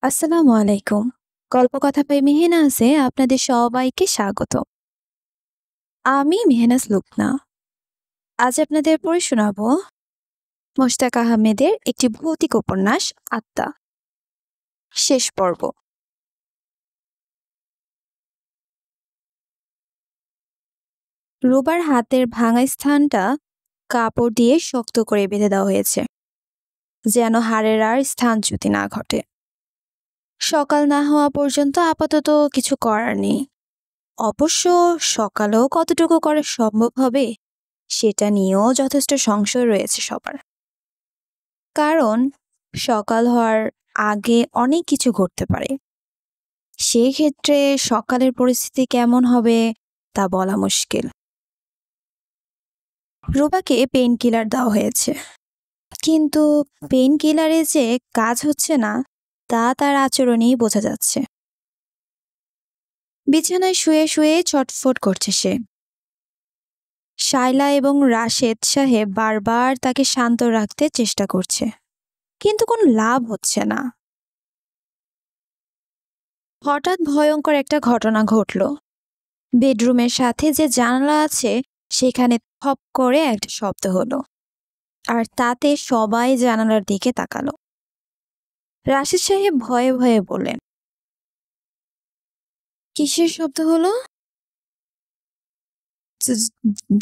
আসসালামু আলাইকুম। গল্পকথা পাই মেহেনাজে আপনাদের সবাইকে স্বাগত। আমি মেহনাজ লুবনা। আজ আপনাদের পড়ে শোনাবো মোশতাক আহমেদের একটি ভৌতিক উপন্যাস আত্মা, শেষ পর্ব। রোবার হাতের ভাঙা স্থানটা কাপড় দিয়ে শক্ত করে বেঁধে দেওয়া হয়েছে, যেন হাড়ের আর স্থানচ্যুতি না ঘটে। সকাল না হওয়া পর্যন্ত আপাতত কিছু করার নেই। অবশ্য সকালেও কতটুকু করা সম্ভব হবে সেটা নিয়েও যথেষ্ট সংশয় রয়েছে সবার। কারণ সকাল হওয়ার আগে অনেক কিছু ঘটতে পারে। সেই ক্ষেত্রে সকালের পরিস্থিতি কেমন হবে তা বলা মুশকিল। রুবাকে পেইন কিলার দেওয়া হয়েছে, কিন্তু পেইন কিলারে যে কাজ হচ্ছে না তা তার আচরণেই বোঝা যাচ্ছে। বিছানায় শুয়ে শুয়ে ছটফট করছে সে। শায়লা এবং রাশেদ সাহেব বারবার তাকে শান্ত রাখতে চেষ্টা করছে, কিন্তু কোনো লাভ হচ্ছে না। হঠাৎ ভয়ঙ্কর একটা ঘটনা ঘটল। বেডরুমের সাথে যে জানালা আছে সেখানে থপ করে একটা শব্দ হলো, আর তাতে সবাই জানালার দিকে তাকালো। রাশেদ সাহেব ভয়ে ভয়ে বললেন, কিসের শব্দ হলো?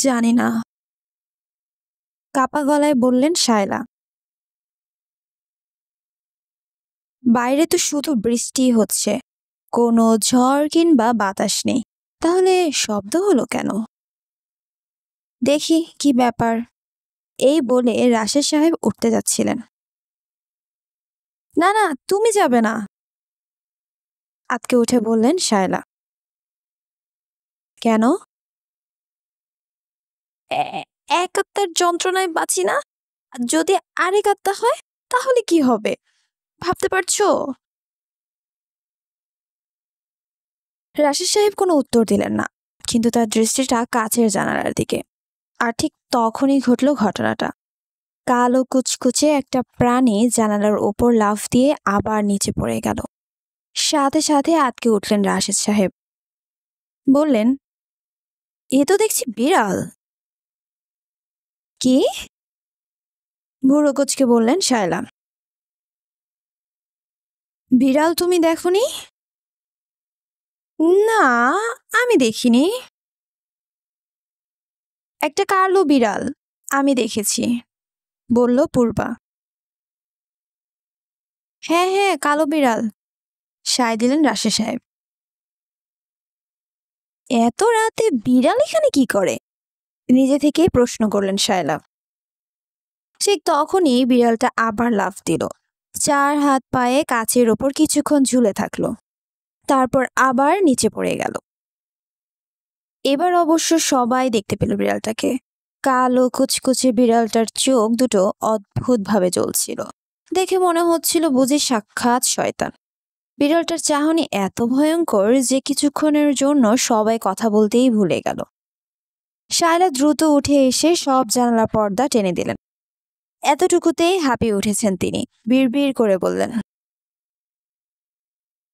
জানি না, কাপা গলায় বললেন শায়লা। বাইরে তো শুধু বৃষ্টি হচ্ছে, কোনো ঝড় কিংবা বাতাস নেই, তাহলে শব্দ হলো কেন? দেখি কি ব্যাপার, এই বলে রাশেদ সাহেব উঠতে যাচ্ছিলেন। না না, তুমি যাবে না, আতকে উঠে বললেন শায়লা। কেন? এক আত্মার যন্ত্রণায় বাঁচি না, আর যদি আরেক আত্মা হয় তাহলে কি হবে ভাবতে পারছো? রাশেদ সাহেব কোনো উত্তর দিলেন না, কিন্তু তার দৃষ্টিটা কাছের জানালার দিকে। আর ঠিক তখনই ঘটল ঘটনাটা। কালো কুচকুচে একটা প্রাণী জানালার ওপর লাফ দিয়ে আবার নিচে পড়ে গেল। সাথে সাথে আটকে উঠলেন রাশেদ সাহেব। বললেন, এ তো দেখছি বিড়াল। কি? বুড়ো কুচকে বললেন শায়লা। বিড়াল তুমি দেখোনি? না, আমি দেখিনি। একটা কালো বিড়াল আমি দেখেছি, বলল পূর্বা। হ্যাঁ হ্যাঁ, কালো বিড়াল, সায় দিলেন রাশেদ সাহেব। এত রাতে বিড়াল এখানে কি করে? নিজে থেকেই প্রশ্ন করলেন শায়লা। ঠিক তখনই বিড়ালটা আবার লাফ দিল, চার হাত পায়ে কাচের ওপর কিছুক্ষণ ঝুলে থাকলো, তারপর আবার নিচে পড়ে গেল। এবার অবশ্য সবাই দেখতে পেল বিড়ালটাকে। কালো কুচকুচে বিড়ালটার চোখ দুটো অদ্ভুতভাবে জ্বলছিল, দেখে মনে হচ্ছিল বুঝি সাক্ষাৎ শয়তান। বিড়ালটার চাহনি এত ভয়ঙ্কর যে কিছুক্ষণের জন্য সবাই কথা বলতেই ভুলে গেল। শায়লা দ্রুত উঠে এসে সব জানালার পর্দা টেনে দিলেন। এতটুকুতেই হাঁপিয়ে উঠেছেন তিনি। বিড়বিড় করে বললেন,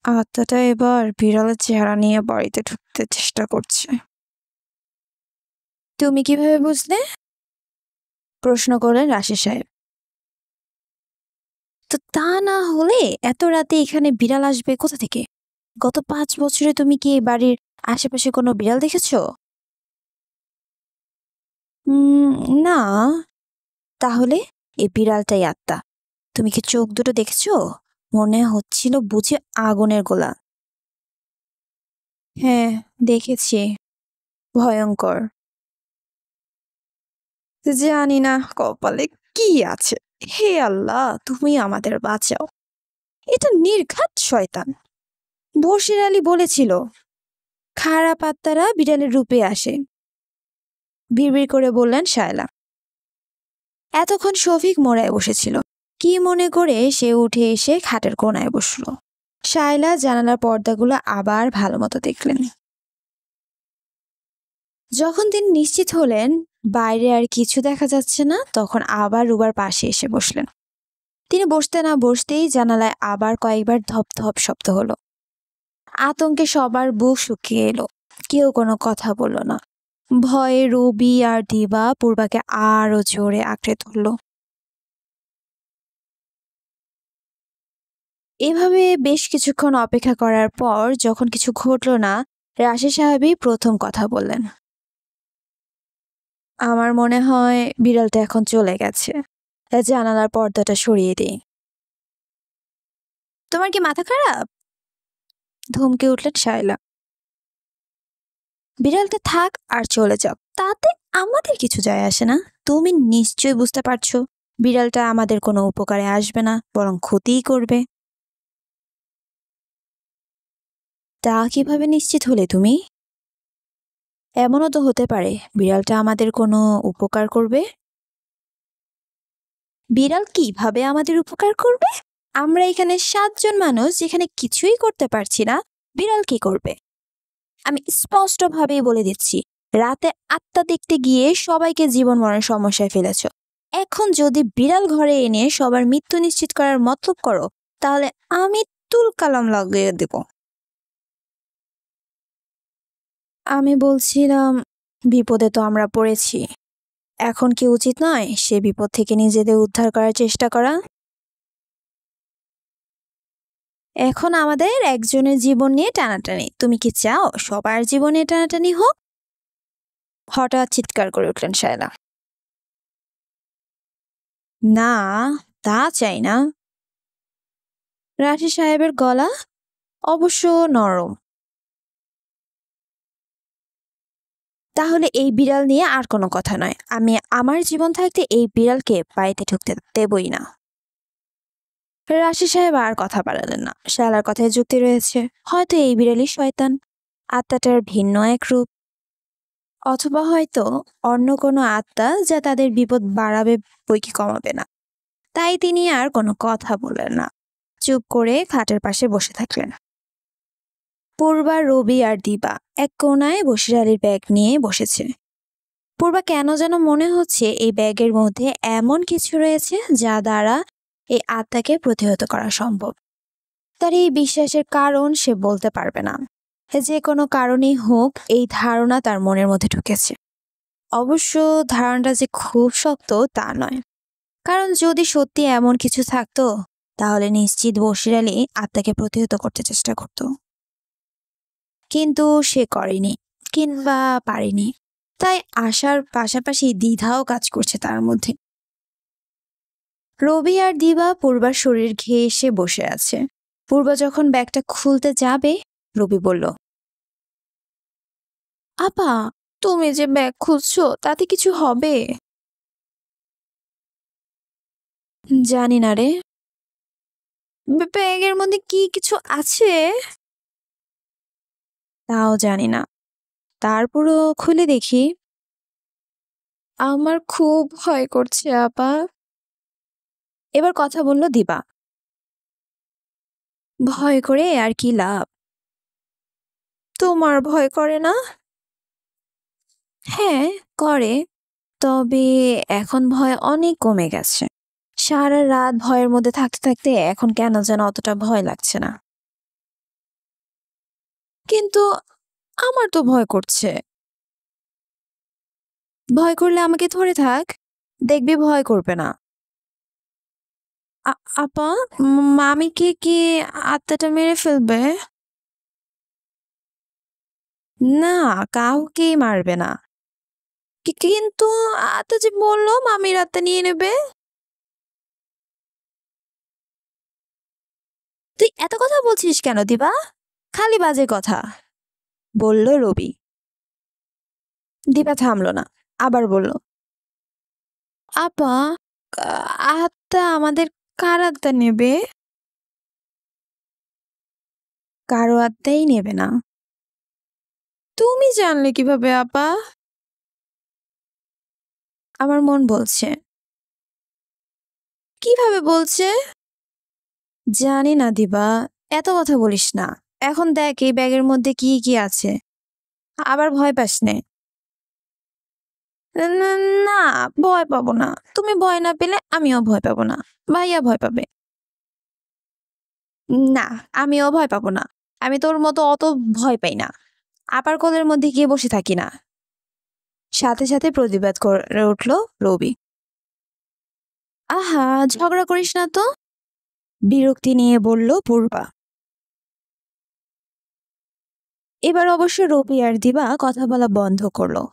আত্মাটা এবার বিড়ালের চেহারা নিয়ে বাড়িতে ঢুকতে চেষ্টা করছে। তুমি কিভাবে বুঝলে? প্রশ্ন করলেন রাশেদ সাহেব। তো তা না হলে এত রাতে এখানে বিড়াল আসবে কোথা থেকে? গত 5 বছরে তুমি কি এই বাড়ির আশেপাশে কোনো বিড়াল দেখেছো? না। তাহলে এই বিড়ালটাই আত্মা। তুমি কি চোখ দুটো দেখেছো? মনে হচ্ছিল বুঝি আগুনের গোলা। হ্যাঁ, দেখেছি, ভয়ঙ্কর। জানি না কপালে কি আছে। হে আল্লাহ, তুমি আমাদের বাঁচাও। এটা নির্ঘাত শয়তান। বশির আলী বলেছিল, খারাপ আত্মারা বিড়ালের রূপে আসে। বিড়বিড় করে বললেন শায়লা। এতক্ষণ শফিক মোড়ায় বসেছিল। কি মনে করে সে উঠে এসে খাটের কোনায় বসলো। শায়লা জানালার পর্দাগুলো আবার ভালো মতো দেখলেন। যখন তিনি নিশ্চিত হলেন বাইরে আর কিছু দেখা যাচ্ছে না, তখন আবার রুবার পাশে এসে বসলেন। তিনি বসতে না বসতেই জানালায় আবার কয়েকবার ধপ ধপ শব্দ হলো। আতঙ্কে সবার বুক শুকিয়ে এলো। কেউ কোনো কথা বলল না। ভয়ে রবি আর দিবা পূর্বাকে আরো জোরে আঁকড়ে ধরল। এভাবে বেশ কিছুক্ষণ অপেক্ষা করার পর যখন কিছু ঘটল না, রাশি সাহেবই প্রথম কথা বললেন। আমার মনে হয় বিড়ালটা এখন চলে গেছে। জানালার পর্দাটা সরিয়ে দিই। তোমার কি মাথা খারাপ? ধমকে উঠলেন শায়লা। বিড়ালটা থাক আর চলে যাক, তাতে আমাদের কিছু যায় আসে না। তুমি নিশ্চয়ই বুঝতে পারছো বিড়ালটা আমাদের কোনো উপকারে আসবে না, বরং ক্ষতিই করবে। তা কিভাবে নিশ্চিত হলে তুমি? এমনও তো হতে পারে বিড়ালটা আমাদের কোনো উপকার করবে। বিড়াল কিভাবে আমাদের উপকার করবে? আমরা এখানে 7 জন মানুষ যেখানে কিছুই করতে পারছি না, বিড়াল কি করবে? আমি স্পষ্টভাবেই বলে দিচ্ছি, রাতে আত্মা দেখতে গিয়ে সবাইকে জীবন মরণের সমস্যায় ফেলেছ। এখন যদি বিড়াল ঘরে এনে সবার মৃত্যু নিশ্চিত করার মতলব করো, তাহলে আমি তুল কালাম লাগিয়ে দেব। আমি বলছিলাম, বিপদে তো আমরা পড়েছি। এখন কি উচিত নয় সে বিপদ থেকে নিজেদের উদ্ধার করার চেষ্টা করা? এখন আমাদের একজনের জীবন নিয়ে টানাটানি। তুমি কি চাও সবার জীবন নিয়ে টানাটানি হোক? হঠাৎ চিৎকার করে উঠলেন শায়লা। না, তা চাই না। রাশি সাহেবের গলা অবশ্য নরম। তাহলে এই বিড়াল নিয়ে আর কোনো কথা নয়। আমি আমার জীবন থাকতে এই বিড়ালকে বাড়িতে ঢুকতে দেবই না। রাশি সাহেব আর কথা বাড়ালেন না। শালার কথায় যুক্তি রয়েছে। হয়তো এই বিড়ালই শয়তান, আত্মাটার ভিন্ন এক রূপ। অথবা হয়তো অন্য কোনো আত্মা যা তাদের বিপদ বাড়াবে বই কি কমাবে না। তাই তিনি আর কোনো কথা বললেন না। চুপ করে খাটের পাশে বসে থাকলেন। পূর্বা, রবি আর দিবা এক কোনায় বসির আলীর ব্যাগ নিয়ে বসেছে। পূর্বা কেন যেন মনে হচ্ছে এই ব্যাগের মধ্যে এমন কিছু রয়েছে যা দ্বারা এই আত্মাকে প্রতিহত করা সম্ভব। তার এই বিশ্বাসের কারণ সে বলতে পারবে না। যে কোনো কারণেই হোক, এই ধারণা তার মনের মধ্যে ঢুকেছে। অবশ্য ধারণাটা যে খুব শক্ত তা নয়, কারণ যদি সত্যি এমন কিছু থাকতো তাহলে নিশ্চিত বশির আলী আত্মাকে প্রতিহত করতে চেষ্টা করত। কিন্তু সে করেনি, কিংবা পারেনি। তাই আশার পাশাপাশি দ্বিধাও কাজ করছে তার মধ্যে। রবি আর দিবা পূর্বার শরীর ঘেঁষে বসে আছে। পূর্বা যখন ব্যাগটা খুলতে যাবে, রবি বলল, আপা, তুমি যে ব্যাগ খুলছো তাতে কিছু হবে? জানি না রে। ব্যাগের মধ্যে কি কিছু আছে তাও জানি না, তারপরও খুলে দেখি। আমার খুব ভয় করছে আপা। এবার কথা বলল দিবা। ভয় করে আর কি লাভ? তোমার ভয় করে না? হ্যাঁ, করে। তবে এখন ভয় অনেক কমে গেছে। সারা রাত ভয়ের মধ্যে থাকতে থাকতে এখন কেন যেন অতটা ভয় লাগছে না। কিন্তু আমার তো ভয় করছে। ভয় করলে আমাকে ধরে থাক, দেখবি ভয় করবে না। আপা, মামিকে কি আত্মাটা মেরে ফেলবে? না, কাউকেই মারবে না। কিন্তু আত্মা যে বললো মামির আত্মা নিয়ে নেবে। তুই এত কথা বলছিস কেন দিবা? খালি বাজে কথা, বলল রবি। দিবা থামলো না, আবার বলল, আপা, আত্মা আমাদের কার আত্মা নেবে? কারো আত্মাই নেবে না। তুমি জানলে কিভাবে আপা? আমার মন বলছে। কিভাবে বলছে? জানি না দিবা, এত কথা বলিস না। এখন দেখ এই ব্যাগের মধ্যে কি কি আছে, আবার ভয় পাস নে। না, না, ভয় পাবো না। তুমি ভয় না পেলে আমিও ভয় পাবো না। ভাইয়া ভয় পাবে। না, আমিও ভয় পাবো না। আমি তোর মতো অত ভয় পাই না। আপার কোলের মধ্যে গিয়ে বসে থাকি না। সাথে সাথে প্রতিবাদ করে উঠল রবি। আহা, ঝগড়া করিস না তো, বিরক্তি নিয়ে বলল পূর্বা। এবার অবশ্য রবি আর দিবা কথা বলা বন্ধ করলো।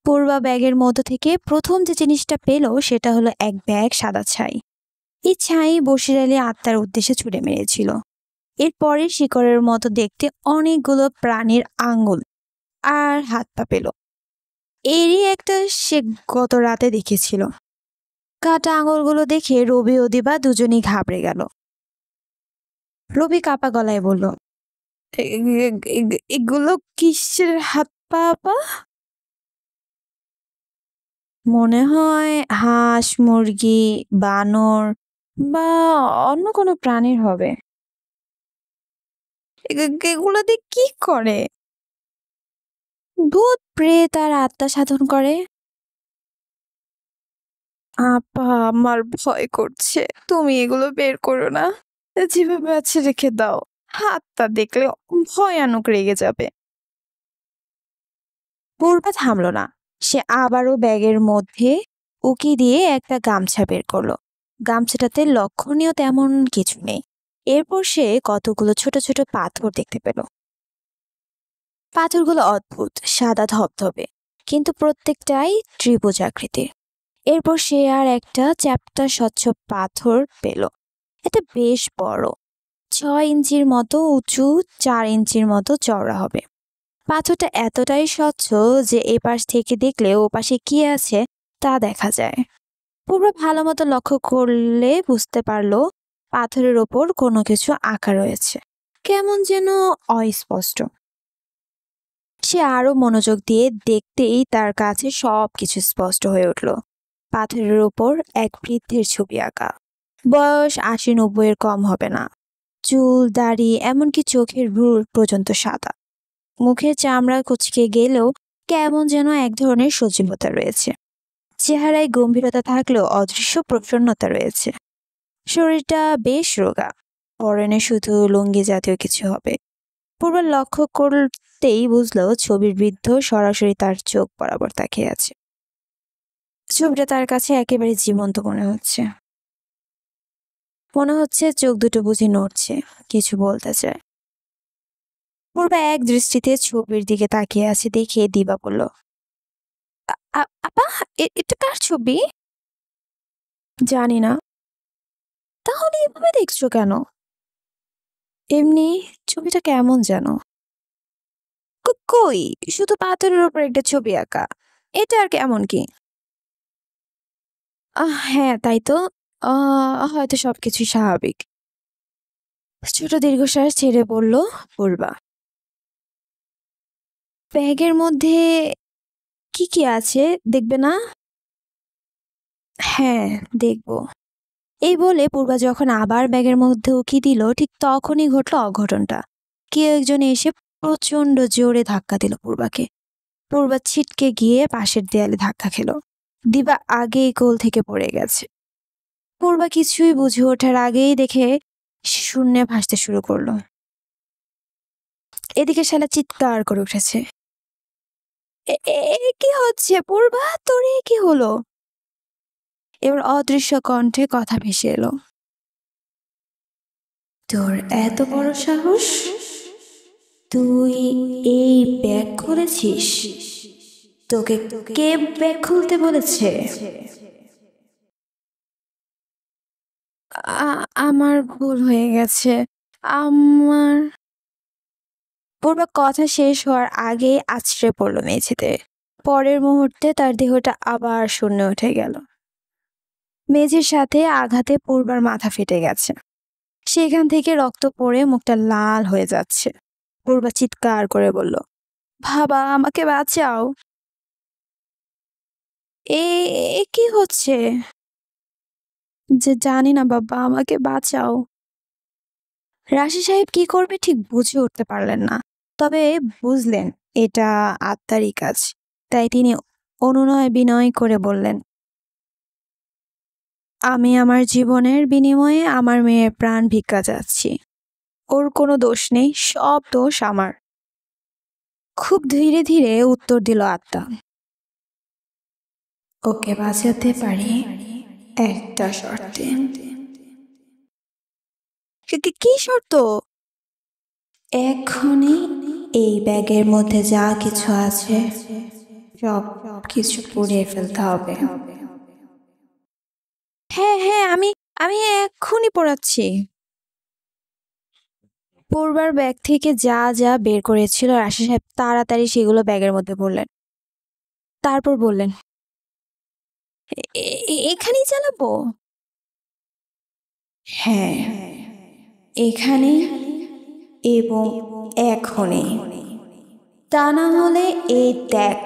পূর্বা ব্যাগের মধ্যে থেকে প্রথম যে জিনিসটা পেল সেটা হলো এক ব্যাগ সাদা ছাই। এই ছাই বশির আলী আত্মার উদ্দেশ্যে ছুড়ে মেরেছিল। এরপরে শিকড়ের মতো দেখতে অনেকগুলো প্রাণীর আঙ্গুল আর হাত পা পেল। এরই একটা সে গত রাতে দেখেছিল। কাটা আঙুলগুলো দেখে রবি ও দিবা দুজনেই ঘাবড়ে গেল। রবি কাপা গলায় বলল, এগুলো কিসের হাত পা পা?" মনে হয় হাঁস, মুরগি, বানর বা অন্য কোনো প্রাণীর হবে। এগুলো দিয়ে কি করে? ভূত প্রেত আর আত্মা সাধন করে। আপা, আমার ভয় করছে, তুমি এগুলো বের করো না। যেভাবে আছে রেখে দাও। হাতটা দেখলে ভয়ানক রেগে যাবে। পূর্বা থামলো না। সে আবারও ব্যাগের মধ্যে উকি দিয়ে একটা গামছা বের করলো। গামছাটাতে লক্ষণীয় তেমন কিছু নেই। এরপর সে কতগুলো ছোট ছোট পাথর দেখতে পেল। পাথরগুলো অদ্ভুত, সাদা ধবধবে, কিন্তু প্রত্যেকটাই ত্রিভুজ আকৃতির। এরপর সে আর একটা চ্যাপ্টা স্বচ্ছ পাথর পেল। এটা বেশ বড়, 6 ইঞ্চির মতো উঁচু, 4 ইঞ্চির মতো চওড়া হবে। পাথরটা এতটাই স্বচ্ছ যে এপাশ থেকে দেখলে ওপাশে কি আছে তা দেখা যায়। পূর্ব ভালো মতো লক্ষ্য করলে বুঝতে পারলো পাথরের ওপর কোনো কিছু আঁকা রয়েছে, কেমন যেন অস্পষ্ট। সে আরো মনোযোগ দিয়ে দেখতেই তার কাছে সবকিছু স্পষ্ট হয়ে উঠল। পাথরের ওপর এক বৃদ্ধের ছবি আঁকা। বয়স 80-90-এর কম হবে না। চুল, দাড়ি, এমনকি চোখের ভ্রু পর্যন্ত সাদা। মুখের চামড়া কুঁচকে গেলেও কেমন যেন এক ধরনের সজীবতা রয়েছে। চেহারায় গম্ভীরতা থাকলেও অদৃশ্য প্রসন্নতা রয়েছে। শরীরটা বেশ রোগা, পরনে শুধু লুঙ্গি জাতীয় কিছু হবে। পূর্ব লক্ষ্য করতেই বুঝলো ছবির বৃদ্ধ সরাসরি তার চোখ বরাবর তাকিয়ে আছে। ছবিটা তার কাছে একেবারে জীবন্ত মনে হচ্ছে। মনে হচ্ছে চোখ দুটো বুঝি নড়ছে, কিছু বলতে চায়। পূর্বা এক দৃষ্টিতে ছবির দিকে তাকিয়ে আছে দেখে দিবা বলল, আপা, এটা কার ছবি?" "জানি না।" "তাহলে এভাবে দেখছো কেন?" "এমনি, ছবিটা কেমন যেন।" কই, শুধু পাথরের উপর একটা ছবি আঁকা, এটা আর কেমন কি?" হ্যাঁ, তাই তো। হয়তো সবকিছুই স্বাভাবিক।" ছোট দীর্ঘশ্বাস ছেড়ে বলল পূর্বা। "ব্যাগের মধ্যে কি কি আছে দেখবে না?" "হ্যাঁ, দেখব।" এই বলে পূর্বা যখন আবার ব্যাগের মধ্যে উকি দিল, ঠিক তখনই ঘটল অঘটনটা। কেউ একজন এসে প্রচন্ড জোরে ধাক্কা দিল পূর্বাকে। পূর্বা ছিটকে গিয়ে পাশের দেয়ালে ধাক্কা খেলো। দিবা আগেই কোল থেকে পড়ে গেছে। পূর্বা কিছুই বুঝে ওঠার আগেই দেখে শূন্যে ভাসতে শুরু করলো। এদিকে শালা চিৎকার করে উঠেছে, "এ এ এ কি হচ্ছে পূর্বা, তোর এ কি হলো?" এবার অদৃশ্য কণ্ঠে কথা ভেসে এলো, "তোর এত বড় সাহস, তুই এই ব্যাগ খুলেছিস? তোকে কে ব্যাগ খুলতে বলেছে?" "আমার ভুল হয়ে গেছে, আমার..." পূর্বা কথা শেষ হওয়ার আগেই আছড়ে পড়ল মেঝেতে। পরের মুহূর্তে তার দেহটা আবার শূন্যে উঠে গেল। মেঝের সাথে আঘাতে পূর্বার মাথা ফেটে গেছে। সেখান থেকে রক্ত পড়ে মুখটা লাল হয়ে যাচ্ছে। পূর্বা চিৎকার করে বলল, "বাবা, আমাকে বাঁচাও!" এ এ কি হচ্ছে?" জানি না বাবা, আমাকে বাঁচাও।" রাশি সাহেব কি করবে ঠিক বুঝে উঠতে পারলেন না, তবে বুঝলেন এটা আত্মারই কাজ। তাই তিনি অনুনয় বিনয় করে বললেন, আমি আমার জীবনের বিনিময়ে আমার মেয়ের প্রাণ ভিক্ষা চাচ্ছি। ওর কোনো দোষ নেই, সব দোষ আমার। খুব ধীরে ধীরে উত্তর দিল আত্মা, ওকে বাঁচাতে পারি একটা শর্তে। কি শর্ত? এক্ষুনি এই ব্যাগের মধ্যে যা কিছু আছে সব কিছু পুড়িয়ে ফেলতে হবে। হ্যাঁ হ্যাঁ, আমি আমি এক্ষুনি পোড়াচ্ছি। পূর্বার ব্যাগ থেকে যা যা বের করেছিল রাশি সাহেব তাড়াতাড়ি সেগুলো ব্যাগের মধ্যে ভরলেন। তারপর বললেন, এখানেই চালাবো? হ্যাঁ, এখানে এবং এখনই। তা না হলে এই দেখ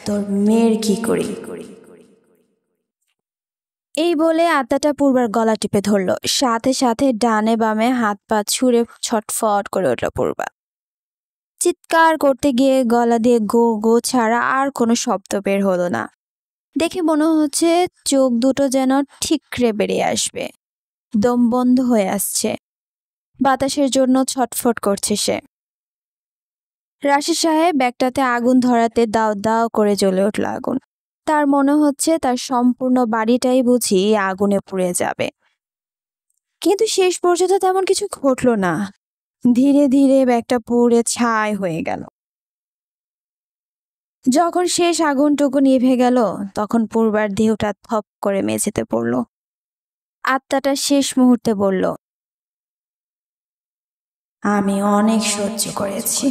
তোর মেয়ের কি করি। এই বলে আত্মাটা পূর্বার গলা টিপে ধরল। সাথে সাথে ডানে বামে হাত পা ছুঁড়ে ছটফট করে উঠল পূর্বা। চিৎকার করতে গিয়ে গলা দিয়ে গো গো ছাড়া আর কোনো শব্দ বের হলো না। দেখে মনে হচ্ছে চোখ দুটো যেন ঠিকরে বেরিয়ে আসবে। দম বন্ধ হয়ে আসছে, বাতাসের জন্য ছটফট করছে সে। রাশি সাহেব ব্যাগটাতে আগুন ধরাতে দাও দাও করে জ্বলে উঠল আগুন। তার মনে হচ্ছে তার সম্পূর্ণ বাড়িটাই বুঝি আগুনে পুড়ে যাবে। কিন্তু শেষ পর্যন্ত তেমন কিছু ঘটল না। ধীরে ধীরে ব্যাগটা পুড়ে ছাই হয়ে গেল। যখন শেষ আগুনটুকু নিভে গেল তখন পূর্বার দেহটা থপ করে মেঝেতে পড়ল। আত্মাটা শেষ মুহূর্তে বলল, আমি অনেক সহ্য করেছি,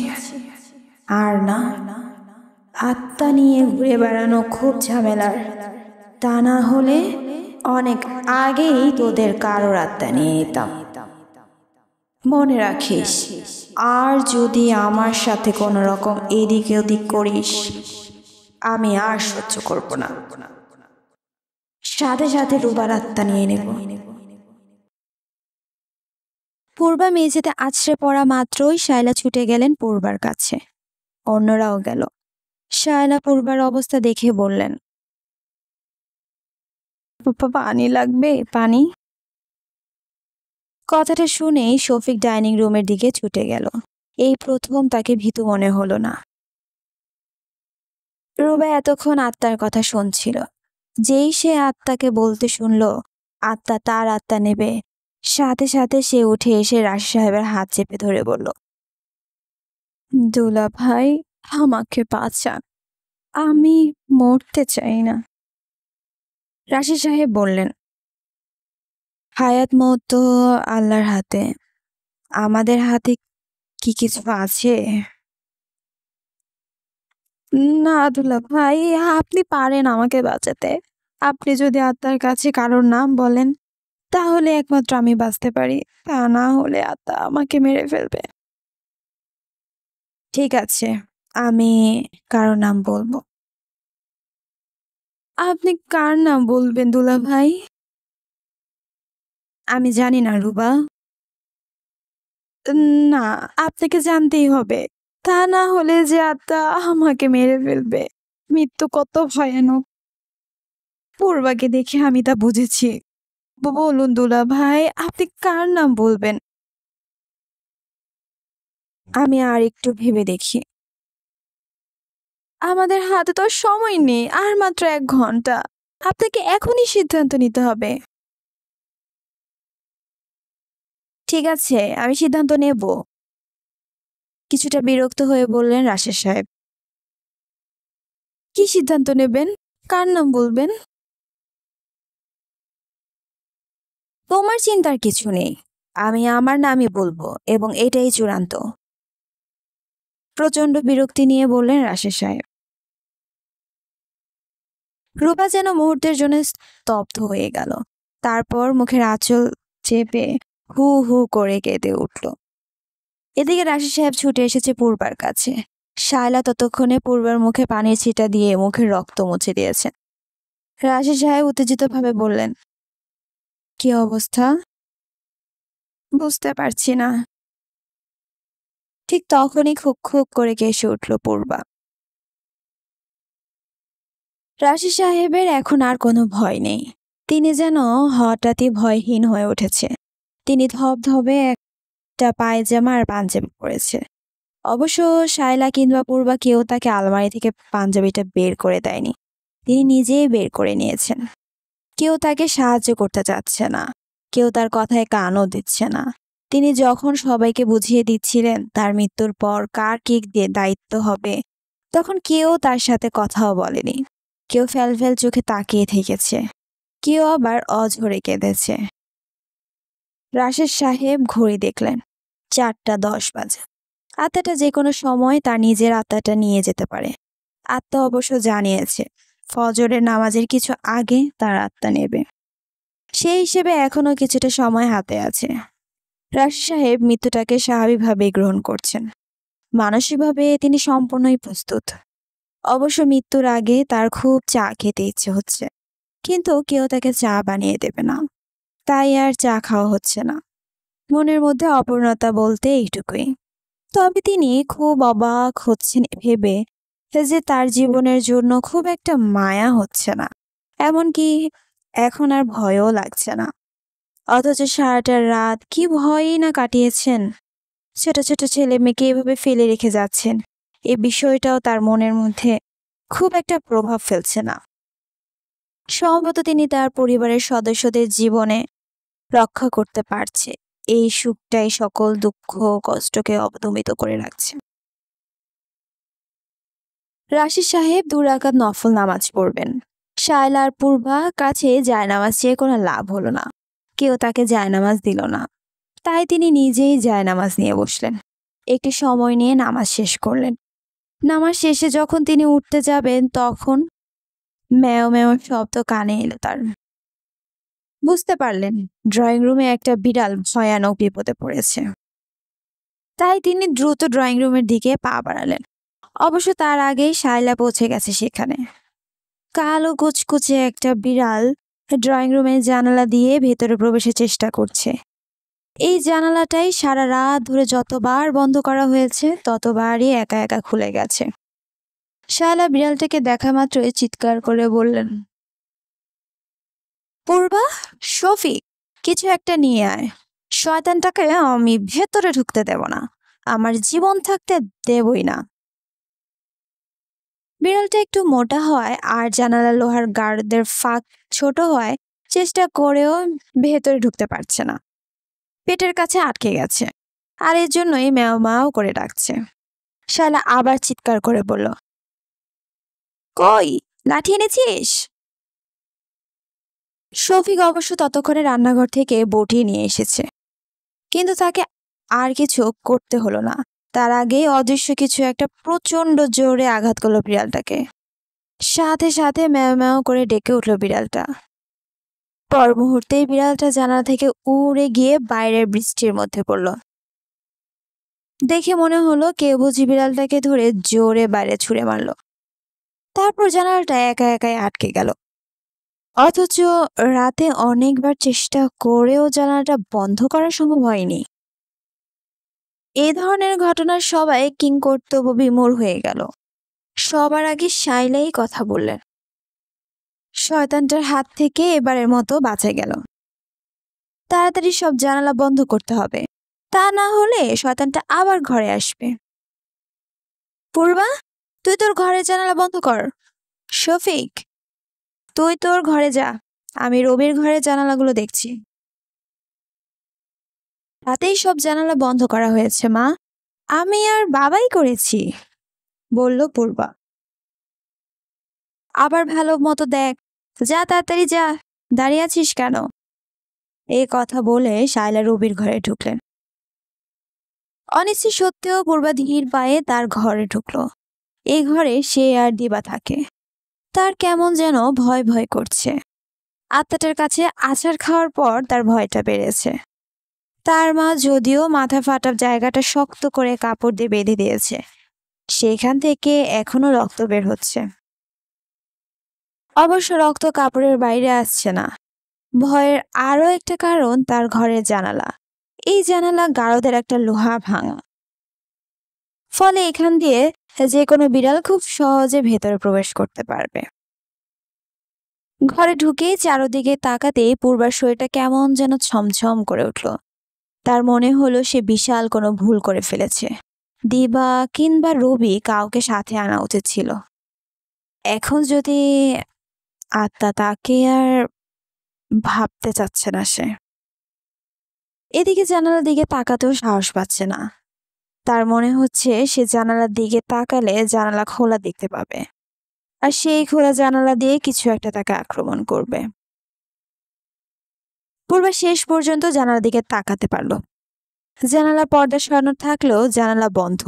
আর না। আত্মা নিয়ে ঘুরে বেড়ানো খুব ঝামেলার। তা না হলে অনেক আগেই তোদের কারোর আত্মা নিয়ে নিতাম। মনে রাখিস, আর যদি আমার সাথে কোনো রকম এদিক ওদিক করিস আমি আর সহ্য করব না। সাথে সাথে রুবার আত্মা নিয়ে নেব। পূর্বা মেঝেতে আছড়ে পড়া মাত্রই শায়লা ছুটে গেলেন পূর্বার কাছে। অন্যরাও গেল। শায়লা পূর্বার অবস্থা দেখে বললেন, পানি লাগবে, পানি। কথাটা শুনেই শফিক ডাইনিং রুমের দিকে ছুটে গেল। এই প্রথম তাকে ভীতু মনে হলো না। রুবা এতক্ষণ আত্মার কথা শুনছিল। যেই সে আত্মাকে বলতে শুনল আত্মা তার আত্মা নেবে, সাথে সাথে সে উঠে এসে রাশি সাহেবের হাত চেপে ধরে বলল, দুলা ভাই, আমাকে বাঁচান, আমি মরতে চাই না। রাশি সাহেব বললেন, হায়াত মত তো আল্লাহর হাতে, আমাদের হাতে কি কিছু আছে? না দুলা ভাই, আপনি পারেন আমাকে বাঁচাতে। আপনি যদি আত্মার কাছে কারোর নাম বলেন তাহলে একমাত্র আমি বাঁচতে পারি, তা না হলে আত্মা আমাকে মেরে ফেলবে। ঠিক আছে, আমি কারো নাম বলবো। আপনি কার নাম বলবেন দুলা ভাই? আমি জানি না রুবা। না, আপনাকে জানতেই হবে, তা না হলে যে আত্মা আমাকে মেরে ফেলবে। মৃত্যু কত ভয়ানক, পূর্বাকে দেখে আমি তা বুঝেছি। বলুন দুলা ভাই, আপনি কার নাম বলবেন? আমি আর একটু ভেবে দেখি। আমাদের হাতে তো সময় নেই, আর মাত্র 1 ঘন্টা। আপনাকে এখনই সিদ্ধান্ত নিতে হবে। ঠিক আছে, আমি সিদ্ধান্ত নেব। কিছুটা বিরক্ত হয়ে বললেন রাশেদ সাহেব। কি সিদ্ধান্ত নেবেন? কার নাম বলবেন? তোমার চিন্তার কিছু নেই, আমি আমার নামই বলবো এবং এটাই চূড়ান্ত। প্রচন্ড বিরক্তি নিয়ে বললেন রাশেদ সাহেব। রূপা যেন মুহূর্তের জন্য স্তব্ধ হয়ে গেল। তারপর মুখের আঁচল চেপে হু হু করে কেঁদে উঠল। এদিকে রাশেদ সাহেব ছুটে এসেছে পূর্বার কাছে। শায়লা ততক্ষণে পূর্বার মুখে পানির ছিটা দিয়ে মুখের রক্ত মুছে দিয়েছেন। রাশেদ সাহেব উত্তেজিতভাবে বললেন, কি অবস্থা? বুঝতে পারছি না। ঠিক তখনই খুক খুক করে কেসে উঠল পূর্বা। রাশিদ সাহেবের এখন আর কোনো ভয় নেই। তিনি যেন হঠাৎই ভয়হীন হয়ে উঠেছে। তিনি ধবধবে একটা পায়জামা আর পাঞ্জাবি পরেছে। অবশ্য শায়লা কিংবা পূর্বা কেউ তাকে আলমারি থেকে পাঞ্জাবিটা বের করে দেয়নি, তিনি নিজেই বের করে নিয়েছেন। কেউ তাকে সাহায্য করতে চাচ্ছে না, কেউ তার কথায় কানও দিচ্ছে না। তিনি যখন সবাইকে বুঝিয়ে দিচ্ছিলেন তার মৃত্যুর পর কার কি দায়িত্ব হবে, তখন কেউ তার সাথে কথাও বলেনি। কেউ ফ্যালফ্যাল চোখে তাকিয়ে থেকেছে, কেউ আবার অঝরে কেঁদেছে। রাশেদ সাহেব ঘড়ি দেখলেন, 4:10 বাজে। আত্মাটা যে কোনো সময় তার নিজের আত্মাটা নিয়ে যেতে পারে। আত্মা অবশ্য জানিয়েছে ফজরের নামাজের কিছু আগে তার আত্মা নেবে। সেই হিসেবে এখনো কিছুটা সময় হাতে আছে। রাশিদ সাহেব মৃত্যুটাকে স্বাভাবিকভাবে গ্রহণ করছেন। মানসিকভাবে তিনি সম্পূর্ণই প্রস্তুত। অবশ্য মৃত্যুর আগে তার খুব চা খেতে ইচ্ছে হচ্ছে, কিন্তু কেউ তাকে চা বানিয়ে দেবে না, তাই আর চা খাওয়া হচ্ছে না। মনের মধ্যে অপূর্ণতা বলতে এইটুকুই। তবে তিনি খুব অবাক হচ্ছেন ভেবে যে তার জীবনের জন্য খুব একটা মায়া হচ্ছে না, এমনকি এখন আর ভয়ও লাগছে না। অথচ সারাটা রাত কি ভয়ই না কাটিয়েছেন। ছোট ছোট ছেলে মেয়েকে এভাবে ফেলে রেখে যাচ্ছেন, এই বিষয়টাও তার মনের মধ্যে খুব একটা প্রভাব ফেলছে না। সম্ভবত তিনি তার পরিবারের সদস্যদের জীবনে রক্ষা করতে পারছে, এই সুখটাই সকল দুঃখ কষ্টকে অবদমিত করে রাখছে। রাশিদ সাহেব 2 রাকাত নফল নামাজ পড়বেন। শায়লার পূর্বা কাছে জায়নামাজ চেয়ে কোনো লাভ হলো না, কেউ তাকে জায়নামাজ দিল না। তাই তিনি নিজেই জায়নামাজ নিয়ে বসলেন। একটি সময় নিয়ে নামাজ শেষ করলেন। নামাজ শেষে যখন তিনি উঠতে যাবেন তখন ম্যাও ম্যাও শব্দ কানে এলো তার। বুঝতে পারলেন ড্রয়িং রুমে একটা বিড়াল ভয়ানক বিপদে পড়েছে। তাই তিনি দ্রুত ড্রয়িং রুমের দিকে পা বাড়ালেন। অবশ্য তার আগেই শায়লা পৌঁছে গেছে সেখানে। কালো কুচকুচে একটা বিড়াল ড্রয়িং রুমের জানালা দিয়ে ভেতরে প্রবেশের চেষ্টা করছে। এই জানালাটাই সারা রাত ধরে যতবার বন্ধ করা হয়েছে ততবারই একা একা খুলে গেছে। শায়লা বিড়ালটাকে দেখা মাত্রই চিৎকার করে বললেন, পূর্বা, শফিক, কিছু একটা নিয়ে আয়। শয়তানটাকে আমি ভেতরে ঢুকতে দেব না, আমার জীবন থাকতে দেবই না। বিড়ালটা একটু মোটা হওয়ায় আর জানালা লোহার গার্ডদের ফাঁক ছোট হওয়ায় চেষ্টা করেও ভেতরে ঢুকতে পারছে না, পেটের কাছে আটকে গেছে, আর এর জন্যই ম্যাও ম্যাও করে ডাকছে। শালা আবার চিৎকার করে বলল, কই, লাঠি এনেছিস? শফিক অবশ্য ততক্ষণে রান্নাঘর থেকে বটি নিয়ে এসেছে, কিন্তু তাকে আর কিছু করতে হলো না। তার আগেই অদৃশ্য কিছু একটা প্রচন্ড জোরে আঘাত করলো বিড়ালটাকে। সাথে সাথে ম্যাও ম্যাও করে ডেকে উঠল বিড়ালটা। পর মুহূর্তেই বিড়ালটা জানালা থেকে উড়ে গিয়ে বাইরের বৃষ্টির মধ্যে পড়ল। দেখে মনে হলো কেউ বুঝি বিড়ালটাকে ধরে জোরে বাইরে ছুঁড়ে মারল। তারপর জানালাটা একা একাই আটকে গেল। অথচ রাতে অনেকবার চেষ্টা করেও জানালাটা বন্ধ করা সম্ভব হয়নি। এই ধরনের ঘটনার সবাই কিংকর্তব্য বিমূঢ় হয়ে গেল। সবার আগে শায়লাই কথা বললেন, শয়তানটার হাত থেকে এবারের মতো বাঁচা গেল। তাড়াতাড়ি সব জানালা বন্ধ করতে হবে, তা না হলে শয়তানটা আবার ঘরে আসবে। পূর্বা, তুই তোর ঘরের জানালা বন্ধ কর। শফিক, তুই তোর ঘরে যা, আমি রবির ঘরের জানালাগুলো দেখছি। রাতেই সব জানালা বন্ধ করা হয়েছে মা, আমি আর বাবাই করেছি, বলল পূর্বা। আবার ভালো মতো দেখ, যা তাড়াতাড়ি যা, দাঁড়িয়ে আছিস কেন? এই কথা বলে শায়লা রবির ঘরে ঢুকলেন। অনিশ্চিত সত্ত্বেও পূর্বা ধীর পায়ে তার ঘরে ঢুকলো। এই ঘরে সে আর দিবা থাকে। তার কেমন যেন ভয় ভয় করছে। আত্মাটার কাছে আছাড় খাওয়ার পর তার ভয়টা বেড়েছে। তার মা যদিও মাথা ফাটা জায়গাটা শক্ত করে কাপড় দিয়ে বেঁধে দিয়েছে, সেখান থেকে এখনো রক্ত বের হচ্ছে। অবশ্য রক্ত কাপড়ের বাইরে আসছে না। ভয়ের আরো একটা কারণ তার ঘরের জানালা। এই জানালা গারদের একটা লোহা ভাঙা, ফলে এখান দিয়ে যে কোনো বিড়াল খুব সহজে ভেতরে প্রবেশ করতে পারবে। ঘরে ঢুকেই চারদিকে তাকাতে পূর্বার শরীরটা কেমন যেন ছমছম করে উঠল। তার মনে হলো সে বিশাল কোনো ভুল করে ফেলেছে। দিবা কিংবা রবি কাউকে সাথে আনা উচিত ছিল। এখন যদি আত্মা তাকে আর ভাবতে চাচ্ছে না সে। এদিকে জানালার দিকে তাকাতেও সাহস পাচ্ছে না। তার মনে হচ্ছে সে জানালার দিকে তাকালে জানালা খোলা দেখতে পাবে, আর সেই খোলা জানালা দিয়ে কিছু একটা তাকে আক্রমণ করবে। পূর্বা শেষ পর্যন্ত জানালার দিকে তাকাতে পারল। জানালা পর্দা সরানো থাকলেও জানালা বন্ধ,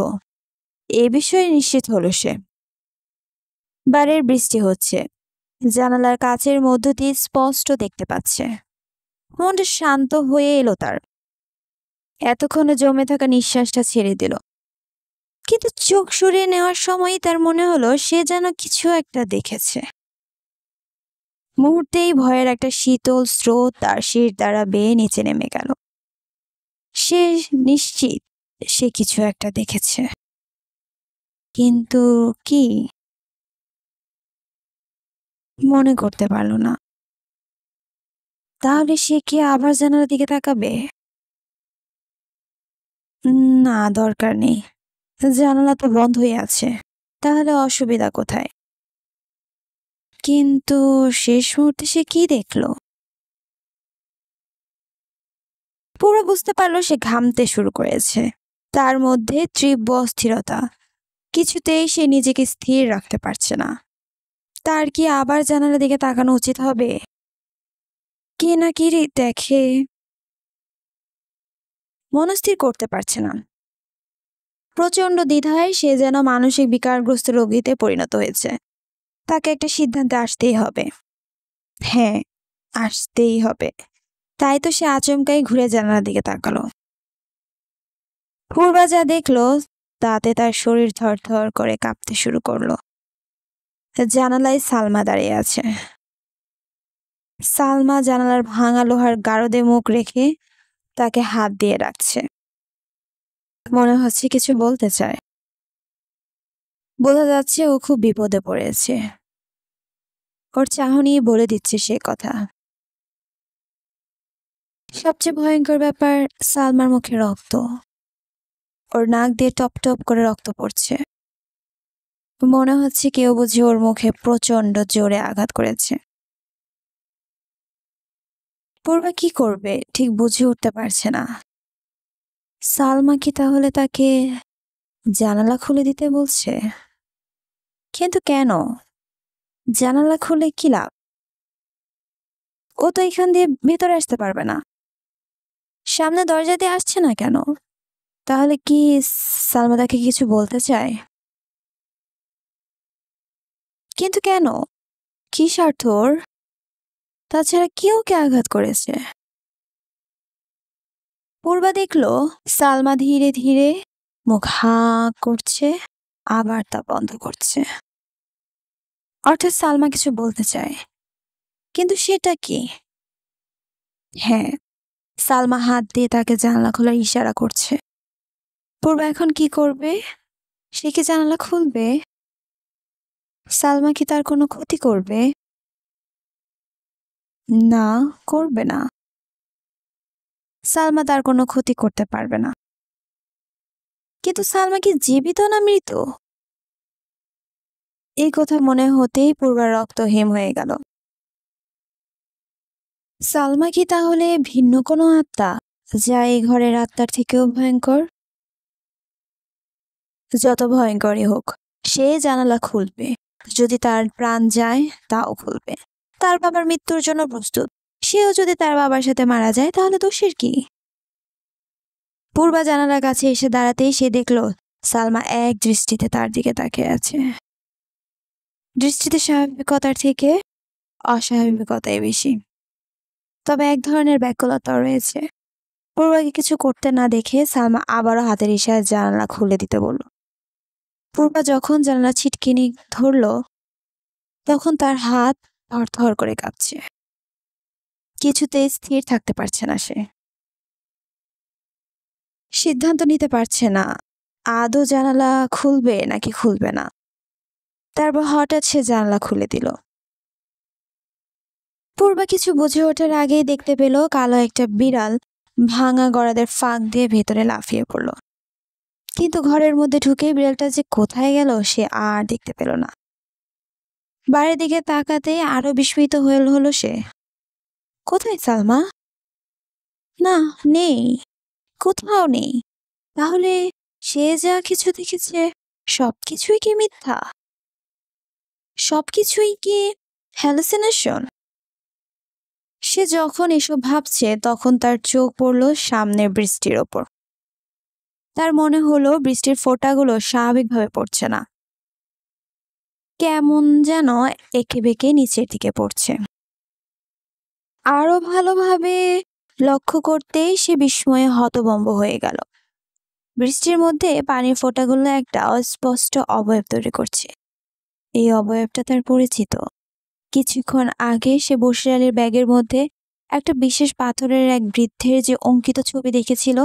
এ বিষয়ে নিশ্চিত হলো সে। বারের বৃষ্টি হচ্ছে, জানালার কাচের মধ্য দিয়ে স্পষ্ট দেখতে পাচ্ছে। মনটা শান্ত হয়ে এলো তার। এতক্ষণে জমে থাকা নিঃশ্বাসটা ছেড়ে দিল, কিন্তু চোখ সরিয়ে নেওয়ার সময়ই তার মনে হলো সে যেন কিছু একটা দেখেছে। মুহূর্তেই ভয়ের একটা শীতল স্রোত তার শির দ্বারা বেয়ে নিচে নেমে গেল। সে নিশ্চিত সে কিছু একটা দেখেছে, কিন্তু কি মনে করতে পারল না। তাহলে সে কি আবার জানালার দিকে তাকাবে? না, দরকার নেই, জানালা তো বন্ধই আছে, তাহলে অসুবিধা কোথায়? কিন্তু শেষ মুহূর্তে সে কি দেখলো? পুরো বুঝতে পারলো সে ঘামতে শুরু করেছে। তার মধ্যে তীব্র অস্থিরতা, কিছুতেই সে নিজেকে স্থির রাখতে পারছে না। তার কি আবার জানালার দিকে তাকানো উচিত হবে? কি না কি দেখে মনস্থির করতে পারছে না। প্রচন্ড দ্বিধায় সে যেন মানসিক বিকারগ্রস্ত রোগীতে পরিণত হয়েছে। তাকে একটা সিদ্ধান্তে আসতেই হবে। হ্যাঁ, আসতেই হবে। তাই তো সে আচমকাই ঘুরে জানালার দিকে তাকালো। পূর্বা যা দেখলো তাতে তার শরীর থরথর করে কাঁপতে শুরু করলো। জানালায় সালমা দাঁড়িয়ে আছে। সালমা জানালার ভাঙা লোহার গারদে মুখ রেখে তাকে হাত দিয়ে রাখছে। মনে হচ্ছে কিছু বলতে চায়। বোঝা যাচ্ছে ও খুব বিপদে পড়েছে। ওর চাহনি বলে দিচ্ছে সে কথা। সবচেয়ে ভয়ঙ্কর ব্যাপার, সালমার মুখে রক্ত। ওর নাক দিয়ে টপ টপ করে রক্ত পড়ছে। মনে হচ্ছে কেউ বুঝি ওর মুখে প্রচন্ড জোরে আঘাত করেছে। পূর্বা কি করবে ঠিক বুঝে উঠতে পারছে না। সালমা কি তাহলে তাকে জানালা খুলে দিতে বলছে? কিন্তু কেন? জানালা খুলে কি লাভ? ও তো এখান দিয়ে ভেতরে আসতে পারবে না। সামনে দরজা দিয়ে আসছে না কেন? তাহলে কি সালমা তাকে কিছু বলতে চায়? কিন্তু কেন? কি স্বার্থ ওর? তাছাড়া কি ওকে আঘাত করেছে? পূর্বা দেখলো সালমা ধীরে ধীরে মুখ হা করছে, আবার তা বন্ধ করছে। অর্থাৎ সালমা কিছু বলতে চায়, কিন্তু সেটা কি? হ্যাঁ, সালমা হাত দিয়ে তাকে জানালা খোলার ইশারা করছে। পূর্বা এখন কি করবে? সে কি জানালা খুলবে? সালমা কি তার কোনো ক্ষতি করবে? না, করবে না। সালমা তার কোনো ক্ষতি করতে পারবে না। কিন্তু সালমা কি জীবিত না মৃত? এই কথা মনে হতেই পূর্বার রক্ত হিম হয়ে গেল। সালমা কি তাহলে ভিন্ন কোনো আত্মা, যা এই ঘরের আত্মার থেকেও ভয়ঙ্কর? যত ভয়ঙ্করই হোক, সে জানালা খুলবে। যদি তার প্রাণ যায় তাও খুলবে। তার বাবার মৃত্যুর জন্য প্রস্তুত। সেও যদি তার বাবার সাথে মারা যায় তাহলে দোষের কি? পূর্বা জানালার কাছে এসে দাঁড়াতেই সে দেখল সালমা এক দৃষ্টিতে তার দিকে তাকিয়ে আছে। দৃষ্টিতে স্বাভাবিকতার থেকে অস্বাভাবিকতাই বেশি, তবে এক ধরনের ব্যাকুলতাও রয়েছে। পূর্বাকে কিছু করতে না দেখে সালমা আবারও হাতের ইশারায় জানালা খুলে দিতে বলল। পূর্বা যখন জানালা ছিটকিনি ধরল তখন তার হাত থরথর করে কাঁপছে। কিছুতেই স্থির থাকতে পারছে না সে। সিদ্ধান্ত নিতে পারছে না আদৌ জানালা খুলবে নাকি খুলবে না। তারপর হঠাৎ সে জানালা খুলে দিল। পূর্বা কিছু বুঝে ওঠার আগেই দেখতে পেল কালো একটা বিড়াল ভাঙা গড়াদের ফাঁক দিয়ে ভেতরে লাফিয়ে পড়ল। কিন্তু ঘরের মধ্যে ঢুকেই বিড়ালটা যে কোথায় গেল সে আর দেখতে পেল না। বাইরের দিকে তাকাতেই আরো বিস্মিত হলো সে। কোথায় সালমা? না, নেই, কোথাও নেই। তাহলে সে যা কিছু দেখেছে সবকিছুই কি মিথ্যা? সবকিছুই কি হ্যালুসিনেশন? সে যখন এসব ভাবছে তখন তার চোখ পড়ল সামনের বৃষ্টির ওপর। তার মনে হলো বৃষ্টির ফোঁটাগুলো স্বাভাবিকভাবে পড়ছে না, কেমন যেন এঁকে বেঁকে নিচের দিকে পড়ছে। আরো ভালোভাবে লক্ষ্য করতেই সে বিস্ময়ে হতভম্ব হয়ে গেল। বৃষ্টির মধ্যে পানির ফোঁটাগুলো একটা অস্পষ্ট অবয়ব তৈরি করছে। এই অবয়বটা তার পরিচিত। কিছুক্ষণ আগে সে বসির আলীর ব্যাগের মধ্যে একটা বিশেষ পাথরের এক বৃদ্ধের যে অঙ্কিত ছবি দেখেছিল,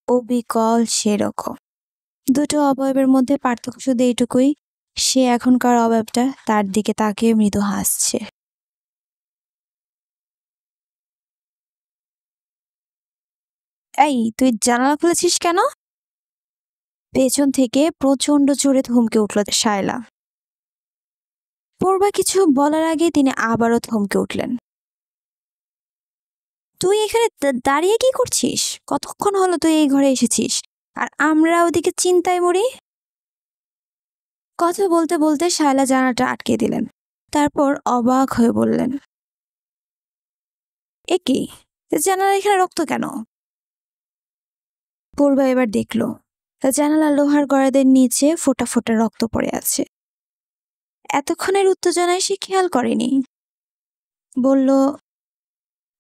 অবিকল সেরকম। দুটো অবয়বের মধ্যে পার্থক্য শুধু এইটুকুই, সে এখনকার অবয়বটা তার দিকে তাকিয়ে মৃদু হাসছে। এই, তুই জানালা খুলেছিস কেন? পেছন থেকে প্রচন্ড জোরে থমকে উঠল শায়লা। পূর্বা কিছু বলার আগে তিনি আবারও থমকে উঠলেন। তুই এখানে দাঁড়িয়ে কি করছিস? কতক্ষণ হলো তুই এই ঘরে এসেছিস, আর আমরা ওদিকে চিন্তায় মরি। কথা বলতে বলতে শায়লা জানালাটা আটকে দিলেন। তারপর অবাক হয়ে বললেন, এ কি, জানালা এখানে রক্ত কেন? পূর্বা এবার দেখল জানালা লোহার গড়াদের নিচে ফোঁটা ফোঁটা রক্ত পড়ে আছে। এতক্ষণের উত্তেজনায় সে খেয়াল করেনি। বলল,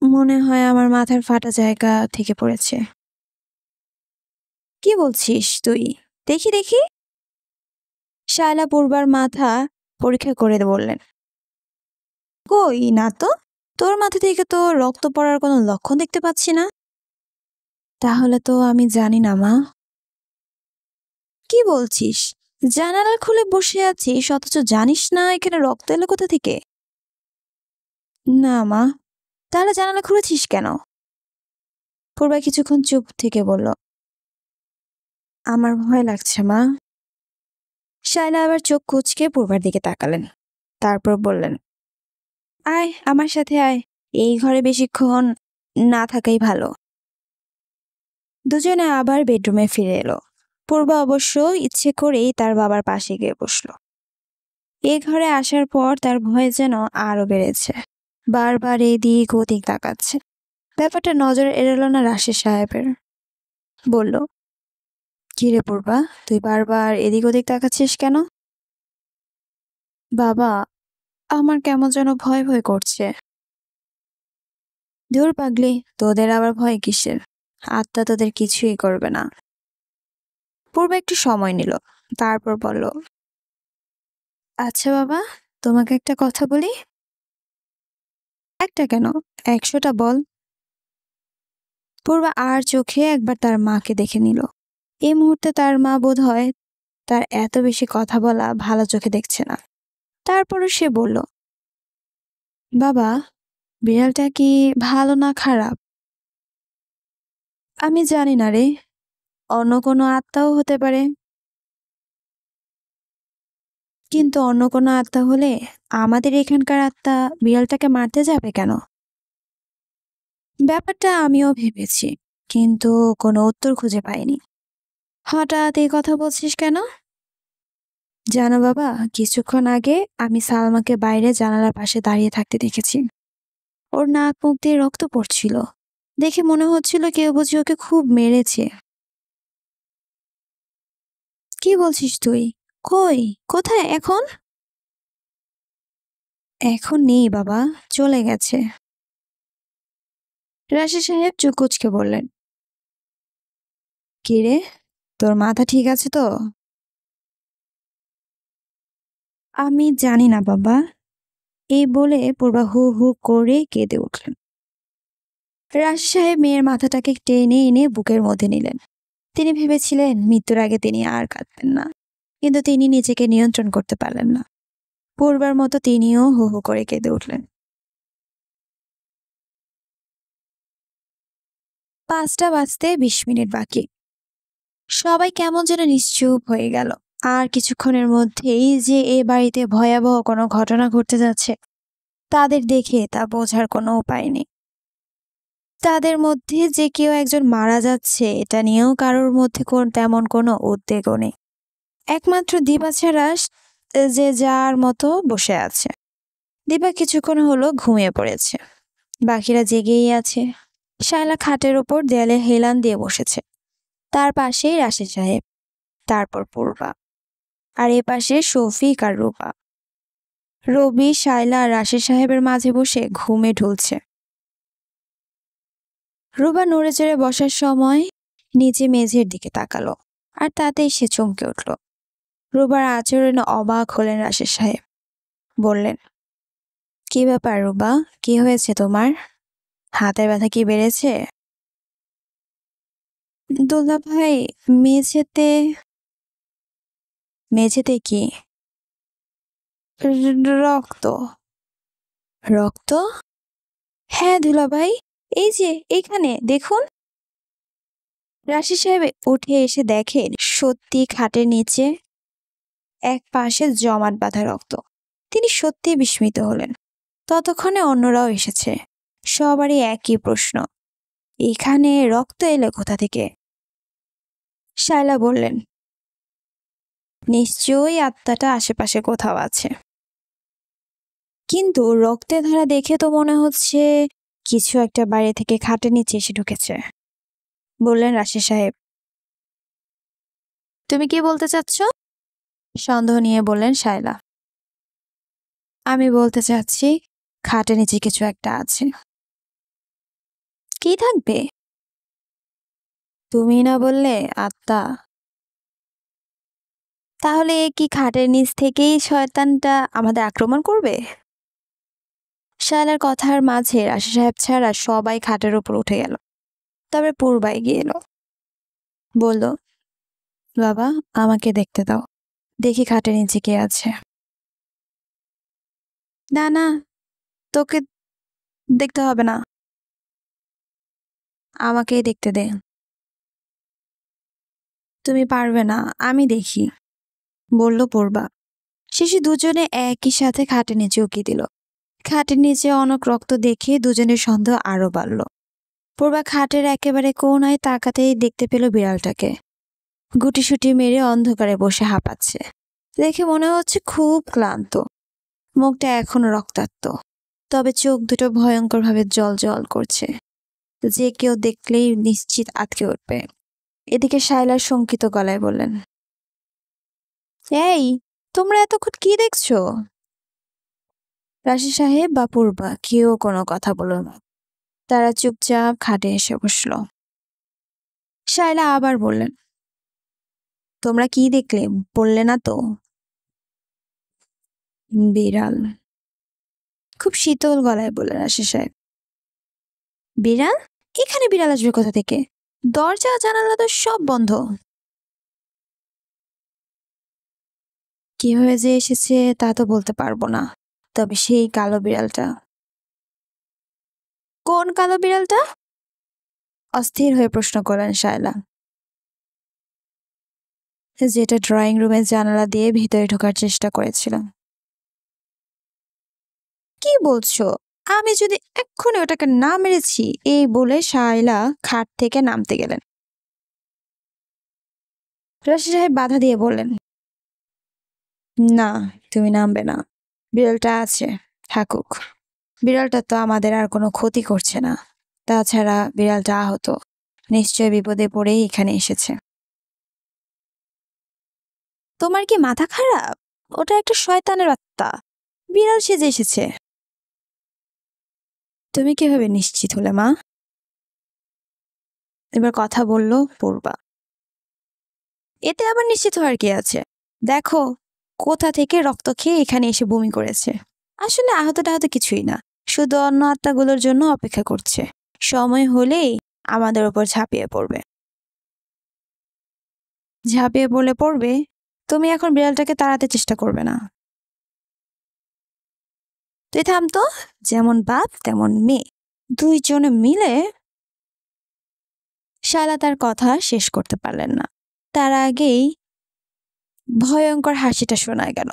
মনে হয় আমার মাথার ফাটা জায়গা থেকে পড়েছে। কি বলছিস তুই? দেখি দেখি। শায়লা পূর্বার মাথা পরীক্ষা করে বললেন, কই না তো, তোর মাথা থেকে তো রক্ত পড়ার কোনো লক্ষণ দেখতে পাচ্ছি না। তাহলে তো আমি জানি না মা। কি বলছিস? জানালা খুলে বসে আছিস অথচ জানিস না এখানে রক্ত এলো কোথা থেকে? না মা। তাহলে জানালা খুলেছিস কেন? পূর্বা কিছুক্ষণ চুপ থেকে বলল, আমার ভয় লাগছে মা। শায়লা আবার চোখ কুঁচকে পূর্বার দিকে তাকালেন। তারপর বললেন, আয় আমার সাথে আয়, এই ঘরে বেশিক্ষণ না থাকাই ভালো। দুজনে আবার বেডরুমে ফিরে এলো। পূর্বা অবশ্য ইচ্ছে করেই তার বাবার পাশে গিয়ে বসলো। এ ঘরে আসার পর তার ভয় যেন আরো বেড়েছে। বারবার এদিক ওদিক তাকাচ্ছে। ব্যাপারটা নজর এড়ালো না রাশেদ সাহেবের। বলল, কি রে পূর্বা, তুই বারবার এদিক ওদিক তাকাচ্ছিস কেন? বাবা, আমার কেমন যেন ভয় ভয় করছে। দূর পাগলি, তোদের আবার ভয় কিসের? আত্মা তোদের কিছুই করবে না। পূর্বা একটু সময় নিল, তারপর বলল, আচ্ছা বাবা, তোমাকে একটা কথা বলি। একটা কেন, 100টা বল। পূর্বা আর চোখে একবার তার মাকে দেখে নিল। এই মুহূর্তে তার মা বোধ হয় তার এত বেশি কথা বলা ভালো চোখে দেখছে না। তারপরে সে বলল, বাবা, বিড়ালটা কি ভালো না খারাপ? আমি জানি না রে, অন্য কোনো আত্মাও হতে পারে। কিন্তু অন্য কোনো আত্মা হলে আমাদের এখানকার আত্মা বিড়ালটাকে মারতে যাবে কেন? ব্যাপারটা আমিও ভেবেছি, কিন্তু কোনো উত্তর খুঁজে পাইনি। হঠাৎ এই কথা বলছিস কেন? জানো বাবা, কিছুক্ষণ আগে আমি সালমাকে বাইরে জানালার পাশে দাঁড়িয়ে থাকতে দেখেছি। ওর নাক মুখ দিয়ে রক্ত পড়ছিল। দেখে মনে হচ্ছিল কেউ বুঝি ওকে খুব মেরেছে। কি বলছিস তুই? কই, কোথায় এখন? এখন নেই বাবা, চলে গেছে। রাশি সাহেব চোখ কুঁচকে বললেন, কি রে, তোর মাথা ঠিক আছে তো? আমি জানি না বাবা। এই বলে পূর্বা হু হু করে কেঁদে উঠলেন। রাশি সাহেব মেয়ের মাথাটাকে টেনে এনে বুকের মধ্যে নিলেন। তিনি ভেবেছিলেন মৃত্যুর আগে তিনি আর কাঁদবেন না, কিন্তু তিনি নিজেকে নিয়ন্ত্রণ করতে পারলেন না। পূর্বার মতো তিনিও হু হু করে কেঁদে উঠলেন। 5টা বাজতে 20 মিনিট বাকি। সবাই কেমন যেন নিশ্চুপ হয়ে গেল। আর কিছুক্ষণের মধ্যেই যে এ বাড়িতে ভয়াবহ কোনো ঘটনা ঘটতে যাচ্ছে তাদের দেখে তা বোঝার কোনো উপায় নেই। তাদের মধ্যে যে কেউ একজন মারা যাচ্ছে এটা নিয়েও কারোর মধ্যে তেমন কোনো উদ্বেগও নেই। একমাত্র দীপা ছাড়া যে যার মতো বসে আছে। দীপা কিছুক্ষণ হলো ঘুমিয়ে পড়েছে, বাকিরা জেগেই আছে। শায়লা খাটের ওপর দেয়ালে হেলান দিয়ে বসেছে, তার পাশেই রাশেদ সাহেব, তারপর পূর্বা, আর এ পাশে শফিক আর রূপা। রবি, শায়লা আর রাশেদ সাহেবের মাঝে বসে ঘুমে ঢুলছে। রূপা নড়ে চড়ে বসার সময় নিচে মেঝের দিকে তাকালো, আর তাতেই সে চমকে উঠল। রূপার আচরণে অবাক হলেন রাশেদ সাহেব। বললেন, কি ব্যাপার রূপা, কি হয়েছে তোমার? হাতের ব্যথা কি বেড়েছে? দুলা ভাই, মেঝেতে। মেঝেতে কি? রক্ত। রক্ত? হ্যাঁ দুলা ভাই, এই যে এইখানে দেখুন। রাশেদ সাহেব উঠে এসে দেখেন সত্যি খাটের নিচে এক পাশে জমাট বাঁধা রক্ত। তিনি সত্যি বিস্মিত হলেন। ততক্ষণে অন্যরাও এসেছে। সবারই একই প্রশ্ন, এখানে রক্ত এলো কোথা থেকে? শায়লা বললেন, নিশ্চয়ই আত্মাটা আশেপাশে কোথাও আছে। কিন্তু রক্তের ধারা দেখে তো মনে হচ্ছে কিছু একটা বাইরে থেকে খাটের নিচে এসে ঢুকেছে, বললেন রাশেদ সাহেব। তুমি কি বলতে চাচ্ছ? সন্দেহ নিয়ে বললেন শায়লা। আমি বলতে চাচ্ছি খাটের নিচে কিছু একটা আছে। কি থাকবে? তুমি না বললে আত্মা? তাহলে কি খাটের নিচ থেকেই শয়তানটা আমাদের আক্রমণ করবে? শায়লার কথার মাঝে রাশেদ সাহেব ছাড়া সবাই খাটের উপর উঠে গেল। তবে পূর্বা এগিয়ে এলো, বলল, বাবা আমাকে দেখতে দাও, দেখি খাটের নিচে কে আছে। না না, তোকে দেখতে হবে না, আমাকেই দেখতে দে। তুমি পারবে না, আমি দেখি, বলল পূর্বা। শেষে দুজনে একই সাথে খাটের নিচে উকি দিল। খাটের নিচে অনেক রক্ত দেখে দুজনের সন্দেহ আরো বাড়ল। পূর্বা খাটের একেবারে কোনায় তাকাতেই দেখতে পেল বিড়ালটাকে গুটিসুটি মেরে অন্ধকারে বসে হাঁপাচ্ছে। দেখে মনে হচ্ছে খুব ক্লান্ত, মুখটা এখনো রক্তাক্ত, তবে চোখ দুটো ভয়ঙ্কর ভাবে জল জল করছে। যে কেউ দেখলেই নিশ্চিত আটকে উঠবে। এদিকে শায়লা শঙ্কিত গলায় বললেন, এই তোমরা এতক্ষণ কি দেখছো? রাশেদ সাহেব বা পূর্বা কেউ কোনো কথা বলল না। তারা চুপচাপ খাটে এসে বসল। শায়লা আবার বললেন, তোমরা কি দেখলে বললে না তো? বিড়াল, খুব শীতল গলায় বললেন রাশেদ সাহেব। বিড়াল? এখানে বিড়াল আসবে কোথা থেকে? দরজা জানালা তো সব বন্ধ। কিভাবে যে এসেছে তা তো বলতে পারবো না, তবে সেই কালো বিড়ালটা। কোন কালো বিড়ালটা? অস্থির হয়ে প্রশ্ন করলেন শায়লা। যেটা ড্রয়িং রুমের জানালা দিয়ে ভিতরে ঢোকার চেষ্টা করেছিল। কি বলছো? আমি যদি এক্ষুনি ওটাকে না মেরেছি, এই বলে শায়লা খাট থেকে নামতে গেলেন। রাশেদ সাহেব বাধা দিয়ে বললেন, না তুমি নামবে না, বিড়ালটা আছে, থাকুক। বিড়ালটা তো আমাদের আর কোনো ক্ষতি করছে না। তাছাড়া বিড়ালটা আহত, নিশ্চয় বিপদে পড়েই এখানে এসেছে। তোমার কি মাথা খারাপ? ওটা একটা শয়তানের আত্মা, বিড়াল সেজে এসেছে। তুমি কিভাবে নিশ্চিত হলে মা? এবার কথা বলল পূর্বা। এতে আবার নিশ্চিত হওয়ার কি আছে? দেখো কোথা থেকে রক্ত খেয়ে এখানে এসে বমি করেছে। আসলে আহতটা হয়তো কিছুই না, শুধু অন্য আত্মাগুলোর জন্য অপেক্ষা করছে। সময় হলেই আমাদের উপর ঝাঁপিয়ে পড়বে। ঝাঁপিয়ে পড়লে পড়বে, তুমি এখন বিড়ালটাকে তাড়াতে চেষ্টা করবে না। তুই থাম তো, যেমন বাপ তেমন মেয়ে, দুইজনে মিলে। শায়লা তার কথা শেষ করতে পারলেন না, তার আগেই ভয়ঙ্কর হাসিটা শোনা গেল।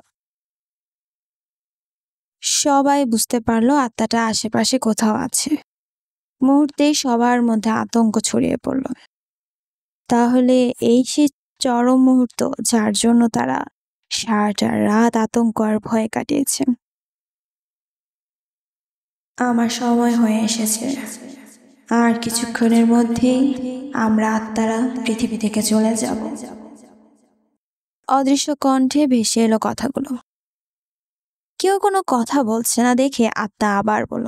সবাই বুঝতে পারলো আত্মাটা আশেপাশে কোথাও আছে। মুহূর্তেই সবার মধ্যে আতঙ্ক ছড়িয়ে পড়ল। তাহলে এই সেই চরম মুহূর্ত যার জন্য তারা সারাটা রাত আতঙ্ক আর ভয় কাটিয়েছে। আমার সময় হয়ে এসেছে, আর কিছুক্ষণের মধ্যেই আমরা আত্মারা পৃথিবী থেকে চলে যাব। অদৃশ্য কণ্ঠে ভেসে এলো কথাগুলো। কেউ কোনো কথা বলছে না দেখে আত্মা আবার বলল,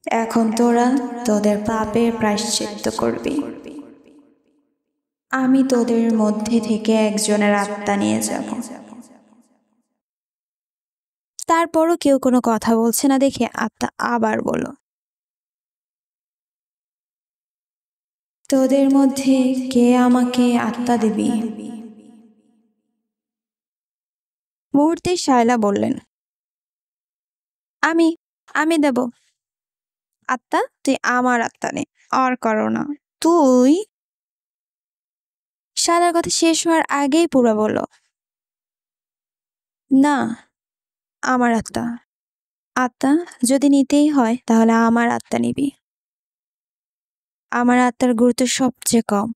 এখন তোরা তোদের পাপের প্রায়শ্চিত্ত করবি। আমি তোদের মধ্যে থেকে একজনের আত্মা নিয়ে যাব। তারপরও কেউ কোনো কথা বলছে না দেখে আত্মা আবার বলল, তোদের মধ্যে কে আমাকে আত্মা দিবি? মুহূর্তে শায়লা বললেন, আমি আমি দেব। আত্মা, তুই আমার আত্মা নে, আর করো না। তুই। শায়লার কথা শেষ হওয়ার আগেই পুরা বলল, না, আমার আত্মা। আত্মা যদি নিতেই হয় তাহলে আমার আত্মা নিবি। আমার আত্মার গুরুত্ব সবচেয়ে কম।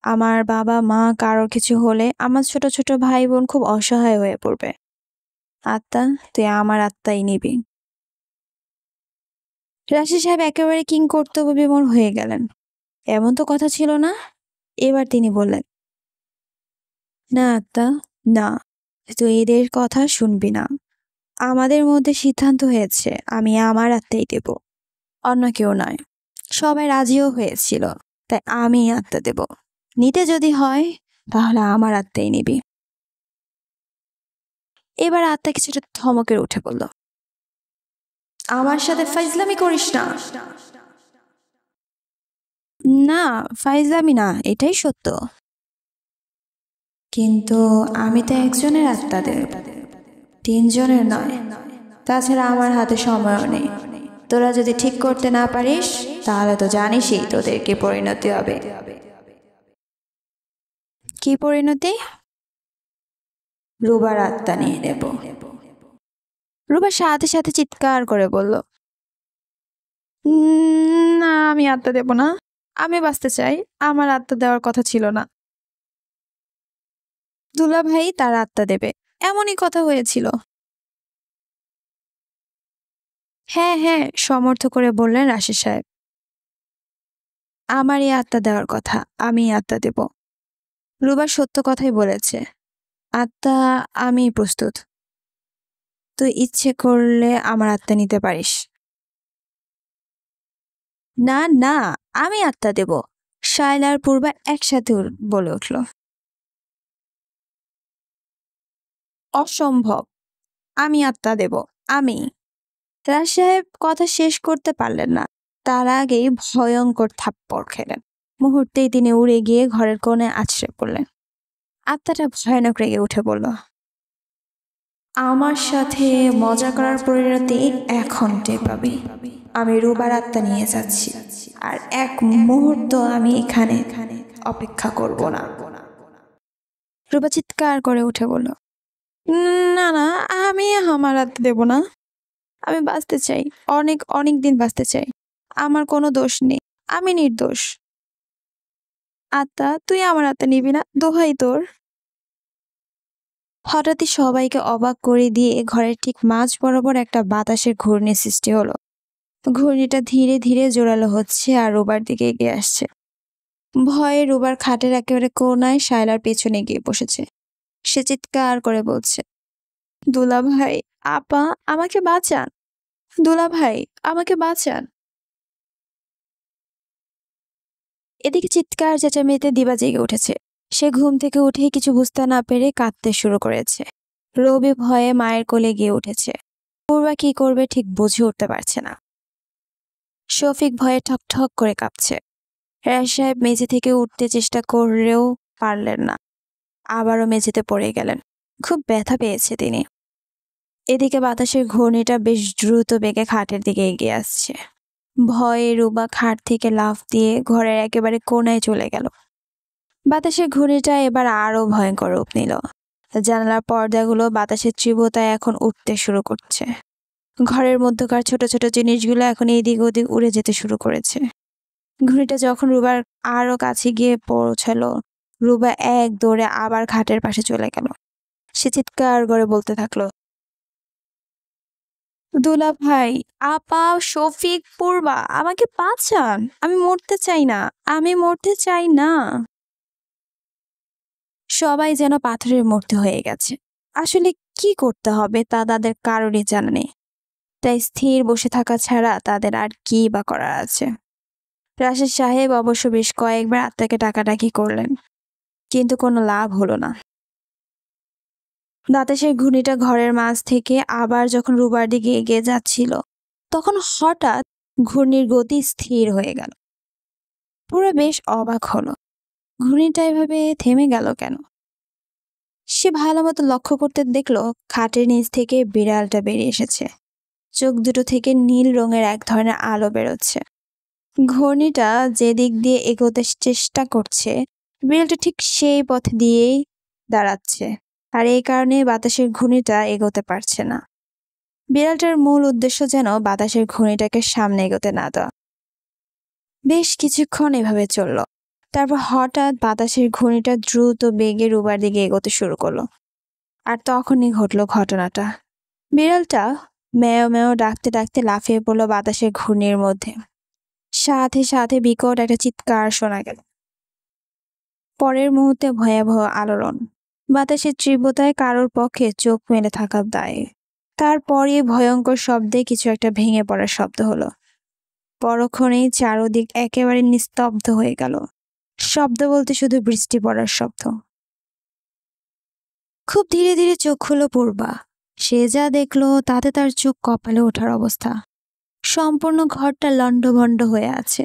আমার বাবা মা কারো কিছু হলে আমার ছোট ছোট ভাই বোন খুব অসহায় হয়ে পড়বে। আত্মা, তুই আমার আত্মাই নিবি। রাশিদ সাহেব একেবারে কিংকর্তব্য বিমূঢ় হয়ে গেলেন। এমন তো কথা ছিল না। এবার তিনি বললেন, না আত্মা, না, তুই এদের কথা শুনবি না। আমাদের মধ্যে সিদ্ধান্ত হয়েছে আমি আমার আত্মাই দেব, অন্য কেউ নয়। সবাই রাজিও হয়েছিল, তাই আমি আত্মা দেব। নিতে যদি হয় তাহলে আমার আত্মাই নিবি। এবার আত্মা কিছুটা ধমকের উঠে বলল, আমার সাথে ফাইজলামি করিস না। না, ফাইজলামি না, এটাই সত্য। কিন্তু আমি তো একজনের আত্মা দেব, তিনজনের নয়। তাছাড়া আমার হাতে সময়ও নেই। তোরা যদি ঠিক করতে না পারিস তাহলে তো জানিসই তোদের কি পরিণতি হবে। কি পরিণতি? রুবার আত্মা নিয়ে নেব। রুবার সাথে সাথে চিৎকার করে বলল, না, আমি আত্মা দেব না। আমি বাঁচতে চাই। আমার আত্মা দেওয়ার কথা ছিল না। দুলা ভাই তার আত্মা দেবে, এমনই কথা হয়েছিল। হ্যাঁ হ্যাঁ, সমর্থ করে বললেন রাশিদ সাহেব। আমার এই আত্মা দেওয়ার কথা, আমি আত্মা দেব। রুবা সত্য কথাই বলেছে। আত্মা আমি প্রস্তুত। তুই ইচ্ছে করলে আমার আত্মা নিতে পারিস। না না, আমি আত্মা দেব। শায়লার পূর্বা একসাথে বলে উঠল, অসম্ভব। আমি আত্মা দেব, আমি। রাজ সাহেব কথা শেষ করতে পারলেন না, তার আগেই ভয়ঙ্কর থাপ্পড় খেলেন। মুহূর্তেই তিনি উড়ে গিয়ে ঘরের কোণে আছড়ে পড়লেন। আত্মাটা ভয়ানক রেগে উঠে বলল, আমার সাথে মজা করার পরিণতি এখন টের পাবি। আমি রুবার আত্মা নিয়ে যাচ্ছি, আর এক মুহূর্ত আমি এখানে অপেক্ষা করব না। রুবা চিৎকার করে উঠে বলল, না না, আমি আমার আত্মা দেব না। আমি বাঁচতে চাই, অনেক অনেক দিন বাঁচতে চাই। আমার কোনো দোষ নেই, আমি নির্দোষ। আত্মা, তুই আমার আত্মা নিবি না, দোহাই তোর। হঠাৎই সবাইকে অবাক করে দিয়ে ঘরের ঠিক মাঝ বরাবর একটা বাতাসের ঘূর্ণি সৃষ্টি হলো। ঘূর্ণিটা ধীরে ধীরে জোরালো হচ্ছে আর রুবার দিকে এগিয়ে আসছে। ভয়ে রুবার খাটের একেবারে কোনায় শায়লার পেছনে গিয়ে বসেছে। সে চিৎকার করে বলছে, দুলা ভাই, আপা, আমাকে বাঁচান। দুলা ভাই, আমাকে বাঁচান। এদিকে চিৎকার চেঁচামেচিতে দিবা জেগে উঠেছে। সে ঘুম থেকে উঠেই কিছু বুঝতে না পেরে কাঁদতে শুরু করেছে। রবি ভয়ে মায়ের কোলে গিয়ে উঠেছে। পূর্বা কি করবে ঠিক বুঝে উঠতে পারছে না। শফিক ভয়ে ঠক ঠক করে কাঁপছে। রাজ সাহেব মেঝে থেকে উঠতে চেষ্টা করলেও পারলেন না, আবারও মেঝেতে পড়ে গেলেন। খুব ব্যথা পেয়েছে তিনি। এদিকে বাতাসের ঘূর্ণিটা বেশ দ্রুত বেগে খাটের দিকে এগিয়ে আসছে। ভয়ে রুবা খাট থেকে লাফ দিয়ে ঘরের একেবারে কোণায় চলে গেল। বাতাসের ঘূর্ণিটা এবার আরো ভয়ঙ্কর রূপ নিল। জানালার পর্দাগুলো বাতাসের তীব্রতায় এখন উঠতে শুরু করছে। ঘরের মধ্যকার ছোট ছোট জিনিসগুলো এখন এদিক ওদিক উড়ে যেতে শুরু করেছে। ঘুড়িটা যখন রুবার আরো কাছে গিয়ে পৌঁছালো, রুবা এক দৌড়ে আবার খাটের পাশে চলে গেল। সে চিৎকার করে বলতে থাকলো, দুলা ভাই, আপা, শফিক, পূর্বা, আমাকে বাঁচান, আমি মরতে চাই না, আমি মরতে চাই না। সবাই যেন পাথরের মূর্তি হয়ে গেছে। আসলে কি করতে হবে তা তাদের কারোরই জানা নেই। তাই স্থির বসে থাকা ছাড়া তাদের আর কি বা করার আছে। রাশেদ সাহেব অবশ্য বেশ কয়েকবার আত্মাকে ডাকাডাকি করলেন, কিন্তু কোনো লাভ হলো না। বাতাসের ঘূর্ণিটা ঘরের মাঝ থেকে আবার যখন রুবার দিকে এগিয়ে যাচ্ছিল, তখন হঠাৎ ঘূর্ণির গতি স্থির হয়ে গেল। পুরো বেশ অবাক হলো, ঘূর্ণিটা এভাবে থেমে গেল কেন। সে ভালো মতো লক্ষ্য করতে দেখলো খাটের নিচ থেকে বিড়ালটা বেরিয়ে এসেছে। চোখ দুটো থেকে নীল রঙের এক ধরনের আলো বেরোচ্ছে। ঘূর্ণিটা যেদিক দিয়ে এগোতে চেষ্টা করছে, বিড়ালটা ঠিক সেই পথ দিয়েই দাঁড়াচ্ছে, আর এই কারণে বাতাসের ঘূর্ণিটা এগোতে পারছে না। বিড়ালটার মূল উদ্দেশ্য যেন বাতাসের ঘূর্ণিটাকে সামনে এগোতে না দেওয়া। বেশ কিছুক্ষণ এভাবে চলল। তারপর হঠাৎ বাতাসের ঘূর্ণিটা দ্রুত বেগে রুবার দিকে এগোতে শুরু করলো। আর তখনই ঘটলো ঘটনাটা। বিড়ালটা মেয় মেয় ডাকতে ডাকতে লাফিয়ে পড়লো বাতাসের ঘূর্ণির মধ্যে। সাথে সাথে বিকট একটা চিৎকার শোনা গেল। পরের মুহূর্তে ভয়াবহ আলোড়ন। বাতাসের তীব্রতায় কারোর পক্ষে চোখ মেলে থাকা দায়। তারপরই ভয়ঙ্কর শব্দে কিছু একটা ভেঙে পড়ার শব্দ হলো। পরক্ষণেই চারদিক একেবারে নিস্তব্ধ হয়ে গেল। শব্দ বলতে শুধু বৃষ্টি পড়ার শব্দ। খুব ধীরে ধীরে চোখ খুলো পূর্বা। সে যা দেখলো তাতে তার চোখ কপালে ওঠার অবস্থা। সম্পূর্ণ ঘরটা লণ্ডভণ্ড হয়ে আছে।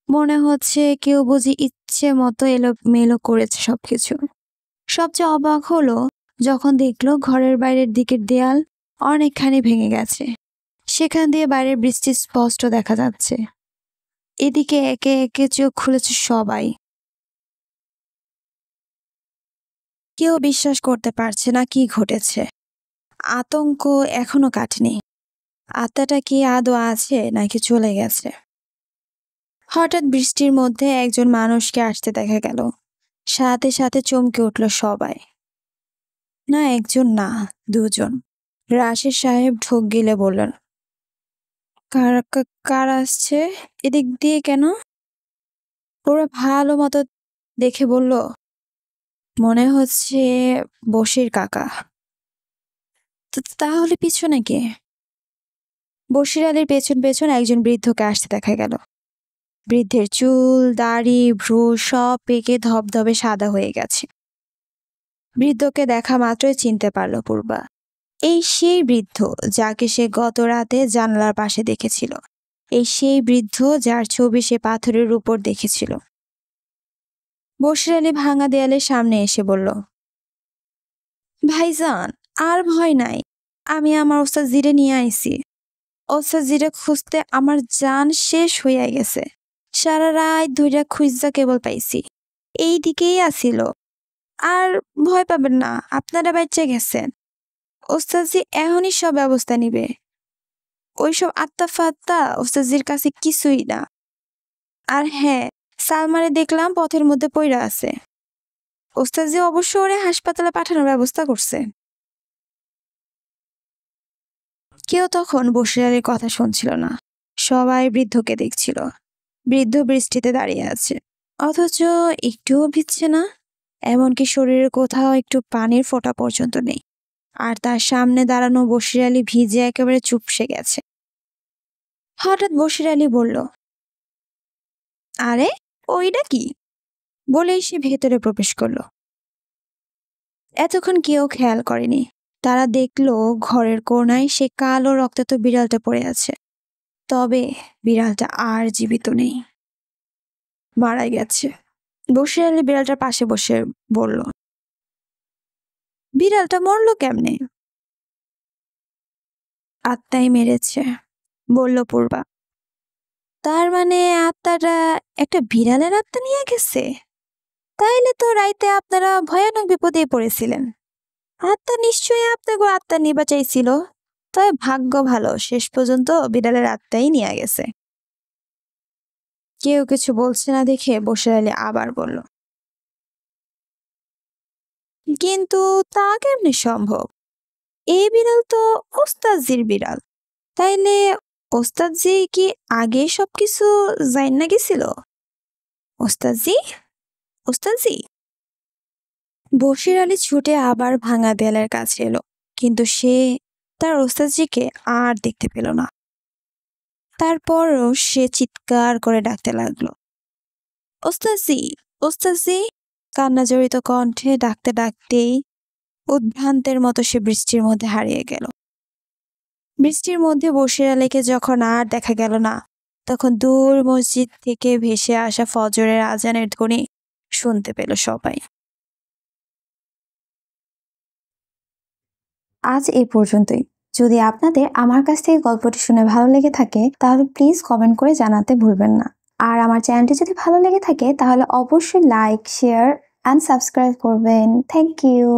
মনে হচ্ছে কেউ বুঝি ইচ্ছে মতো এলোমেলো করেছে সবকিছু। সবচেয়ে অবাক হলো যখন দেখলো ঘরের বাইরের দিকের দেয়াল অনেকখানি ভেঙে গেছে। সেখান দিয়ে বাইরের বৃষ্টি স্পষ্ট দেখা যাচ্ছে। এদিকে একে একে চোখ খুলেছে সবাই। কেউ বিশ্বাস করতে পারছে না কি ঘটেছে। আতঙ্ক এখনো কাটেনি। আত্মাটা কি আদৌ আছে নাকি চলে গেছে? হঠাৎ বৃষ্টির মধ্যে একজন মানুষকে আসতে দেখা গেল। সাথে সাথে চমকে উঠল সবাই। না, একজন না, দুজন। রাশেদ সাহেব ঢোক গিলে বললেন, কার আসছে এদিক দিয়ে কেন? ওরা ভালো মতো দেখে বলল, মনে হচ্ছে বশির কাকা। তাহলে পিছনে কে? বশির আলীর পেছন পেছন একজন বৃদ্ধকে আসতে দেখা গেল। বৃদ্ধের চুল, দাড়ি, ভ্রু সব পেকে ধবধবে সাদা হয়ে গেছে। বৃদ্ধকে দেখা মাত্রই চিনতে পারল পূর্বা। এই সেই বৃদ্ধ যাকে সে গত রাতে জানালার পাশে দেখেছিল। এই সেই বৃদ্ধ যার ছবি সে পাথরের উপর দেখেছিল। বশির আলী ভাঙা দেয়ালের সামনে এসে বলল, ভাইজান, আর ভয় নাই, আমি আমার ওস্তাদ জিরে নিয়ে আইছি। ওস্তাদ জিরে খুঁজতে আমার জান শেষ হইয়া গেছে। সারা রাত ধইরা খুঁজা কেবল পাইছি। এই দিকেই আসিল। আর ভয় পাবেন না, আপনারা বাচ্চা গেছেন। ওস্তাদজি এখনই সব ব্যবস্থা নিবে। ওইসব আত্মা ফাত্তা ওস্তাদজির কাছে কিছুই না। আর হ্যাঁ, সালমারে দেখলাম পথের মধ্যে পইরা আছে। ওস্তাদজি অবশ্য ওরে হাসপাতালে পাঠানোর ব্যবস্থা করছে। কেউ তখন বশির আলীর কথা শুনছিল না। সবাই বৃদ্ধকে দেখছিল। বৃদ্ধ বৃষ্টিতে দাঁড়িয়ে আছে, অথচ একটুও ভিজছে না। এমনকি শরীরের কোথাও একটু পানির ফোঁটা পর্যন্ত নেই। আর তার সামনে দাঁড়ানো বশির আলী ভিজে একেবারে চুপসে গেছে। হঠাৎ বশির আলী বলল, আরে ওইটা কি? বলেই সে ভেতরে প্রবেশ করলো। এতক্ষণ কেউ খেয়াল করেনি। তারা দেখলো ঘরের কোণায় সে কালো রক্তাক্ত বিড়ালটা পড়ে আছে। তবে বিড়ালটা আর জীবিত নেই, মারা গেছে। বশির আলী বিড়ালটার পাশে বসে বলল, বিড়ালটা মরলো কেমনে? আত্মাই মেরেছে, বলল পূর্বা। তার মানে আত্মাটা একটা বিড়ালের আত্মা নিয়ে গেছে? তাইলে তো রাইতে আপনারা ভয়ানক বিপদে পড়েছিলেন। আত্মা নিশ্চয়ই আপনাকে আত্মা নিবা চাইছিল। তবে ভাগ্য ভালো, শেষ পর্যন্ত বিড়ালের আত্মাই নিয়ে গেছে। কেউ কিছু বলছে না দেখে বসির আলী আবার বলল, কিন্তু তা কেমনে সম্ভব? এই বিড়াল তো ওস্তাদজির বিড়াল। তাইলে ওস্তাদজি কি আগে সবকিছু জাইন্না গেছিল? ওস্তাদজি, ওস্তাদজি! বশির আলী ছুটে আবার ভাঙা দেয়ালের কাছে এলো, কিন্তু সে তার ওস্তাদজিকে আর দেখতে পেল না। তারপরও সে চিৎকার করে ডাকতে লাগলো, ওস্তাদজি, ওস্তাদজি! কান্না জড়িত কণ্ঠে ডাকতে ডাকতেই উদ্ভ্রান্তের মতো সে বৃষ্টির মধ্যে হারিয়ে গেল। বৃষ্টির মধ্যে বশির আলীকে যখন আর দেখা গেল না, তখন দূর মসজিদ থেকে ভেসে আসা ফজরের আজানের ধ্বনি শুনতে পেল সবাই। আজ এই পর্যন্তই। যদি আপনাদের আমার কাছ থেকে গল্পটি শুনে ভালো লেগে থাকে তাহলে প্লিজ কমেন্ট করে জানাতে ভুলবেন না। আর আমার চ্যানেলটি যদি ভালো লেগে থাকে তাহলে অবশ্যই লাইক, শেয়ার অ্যান্ড সাবস্ক্রাইব করবেন। Thank you.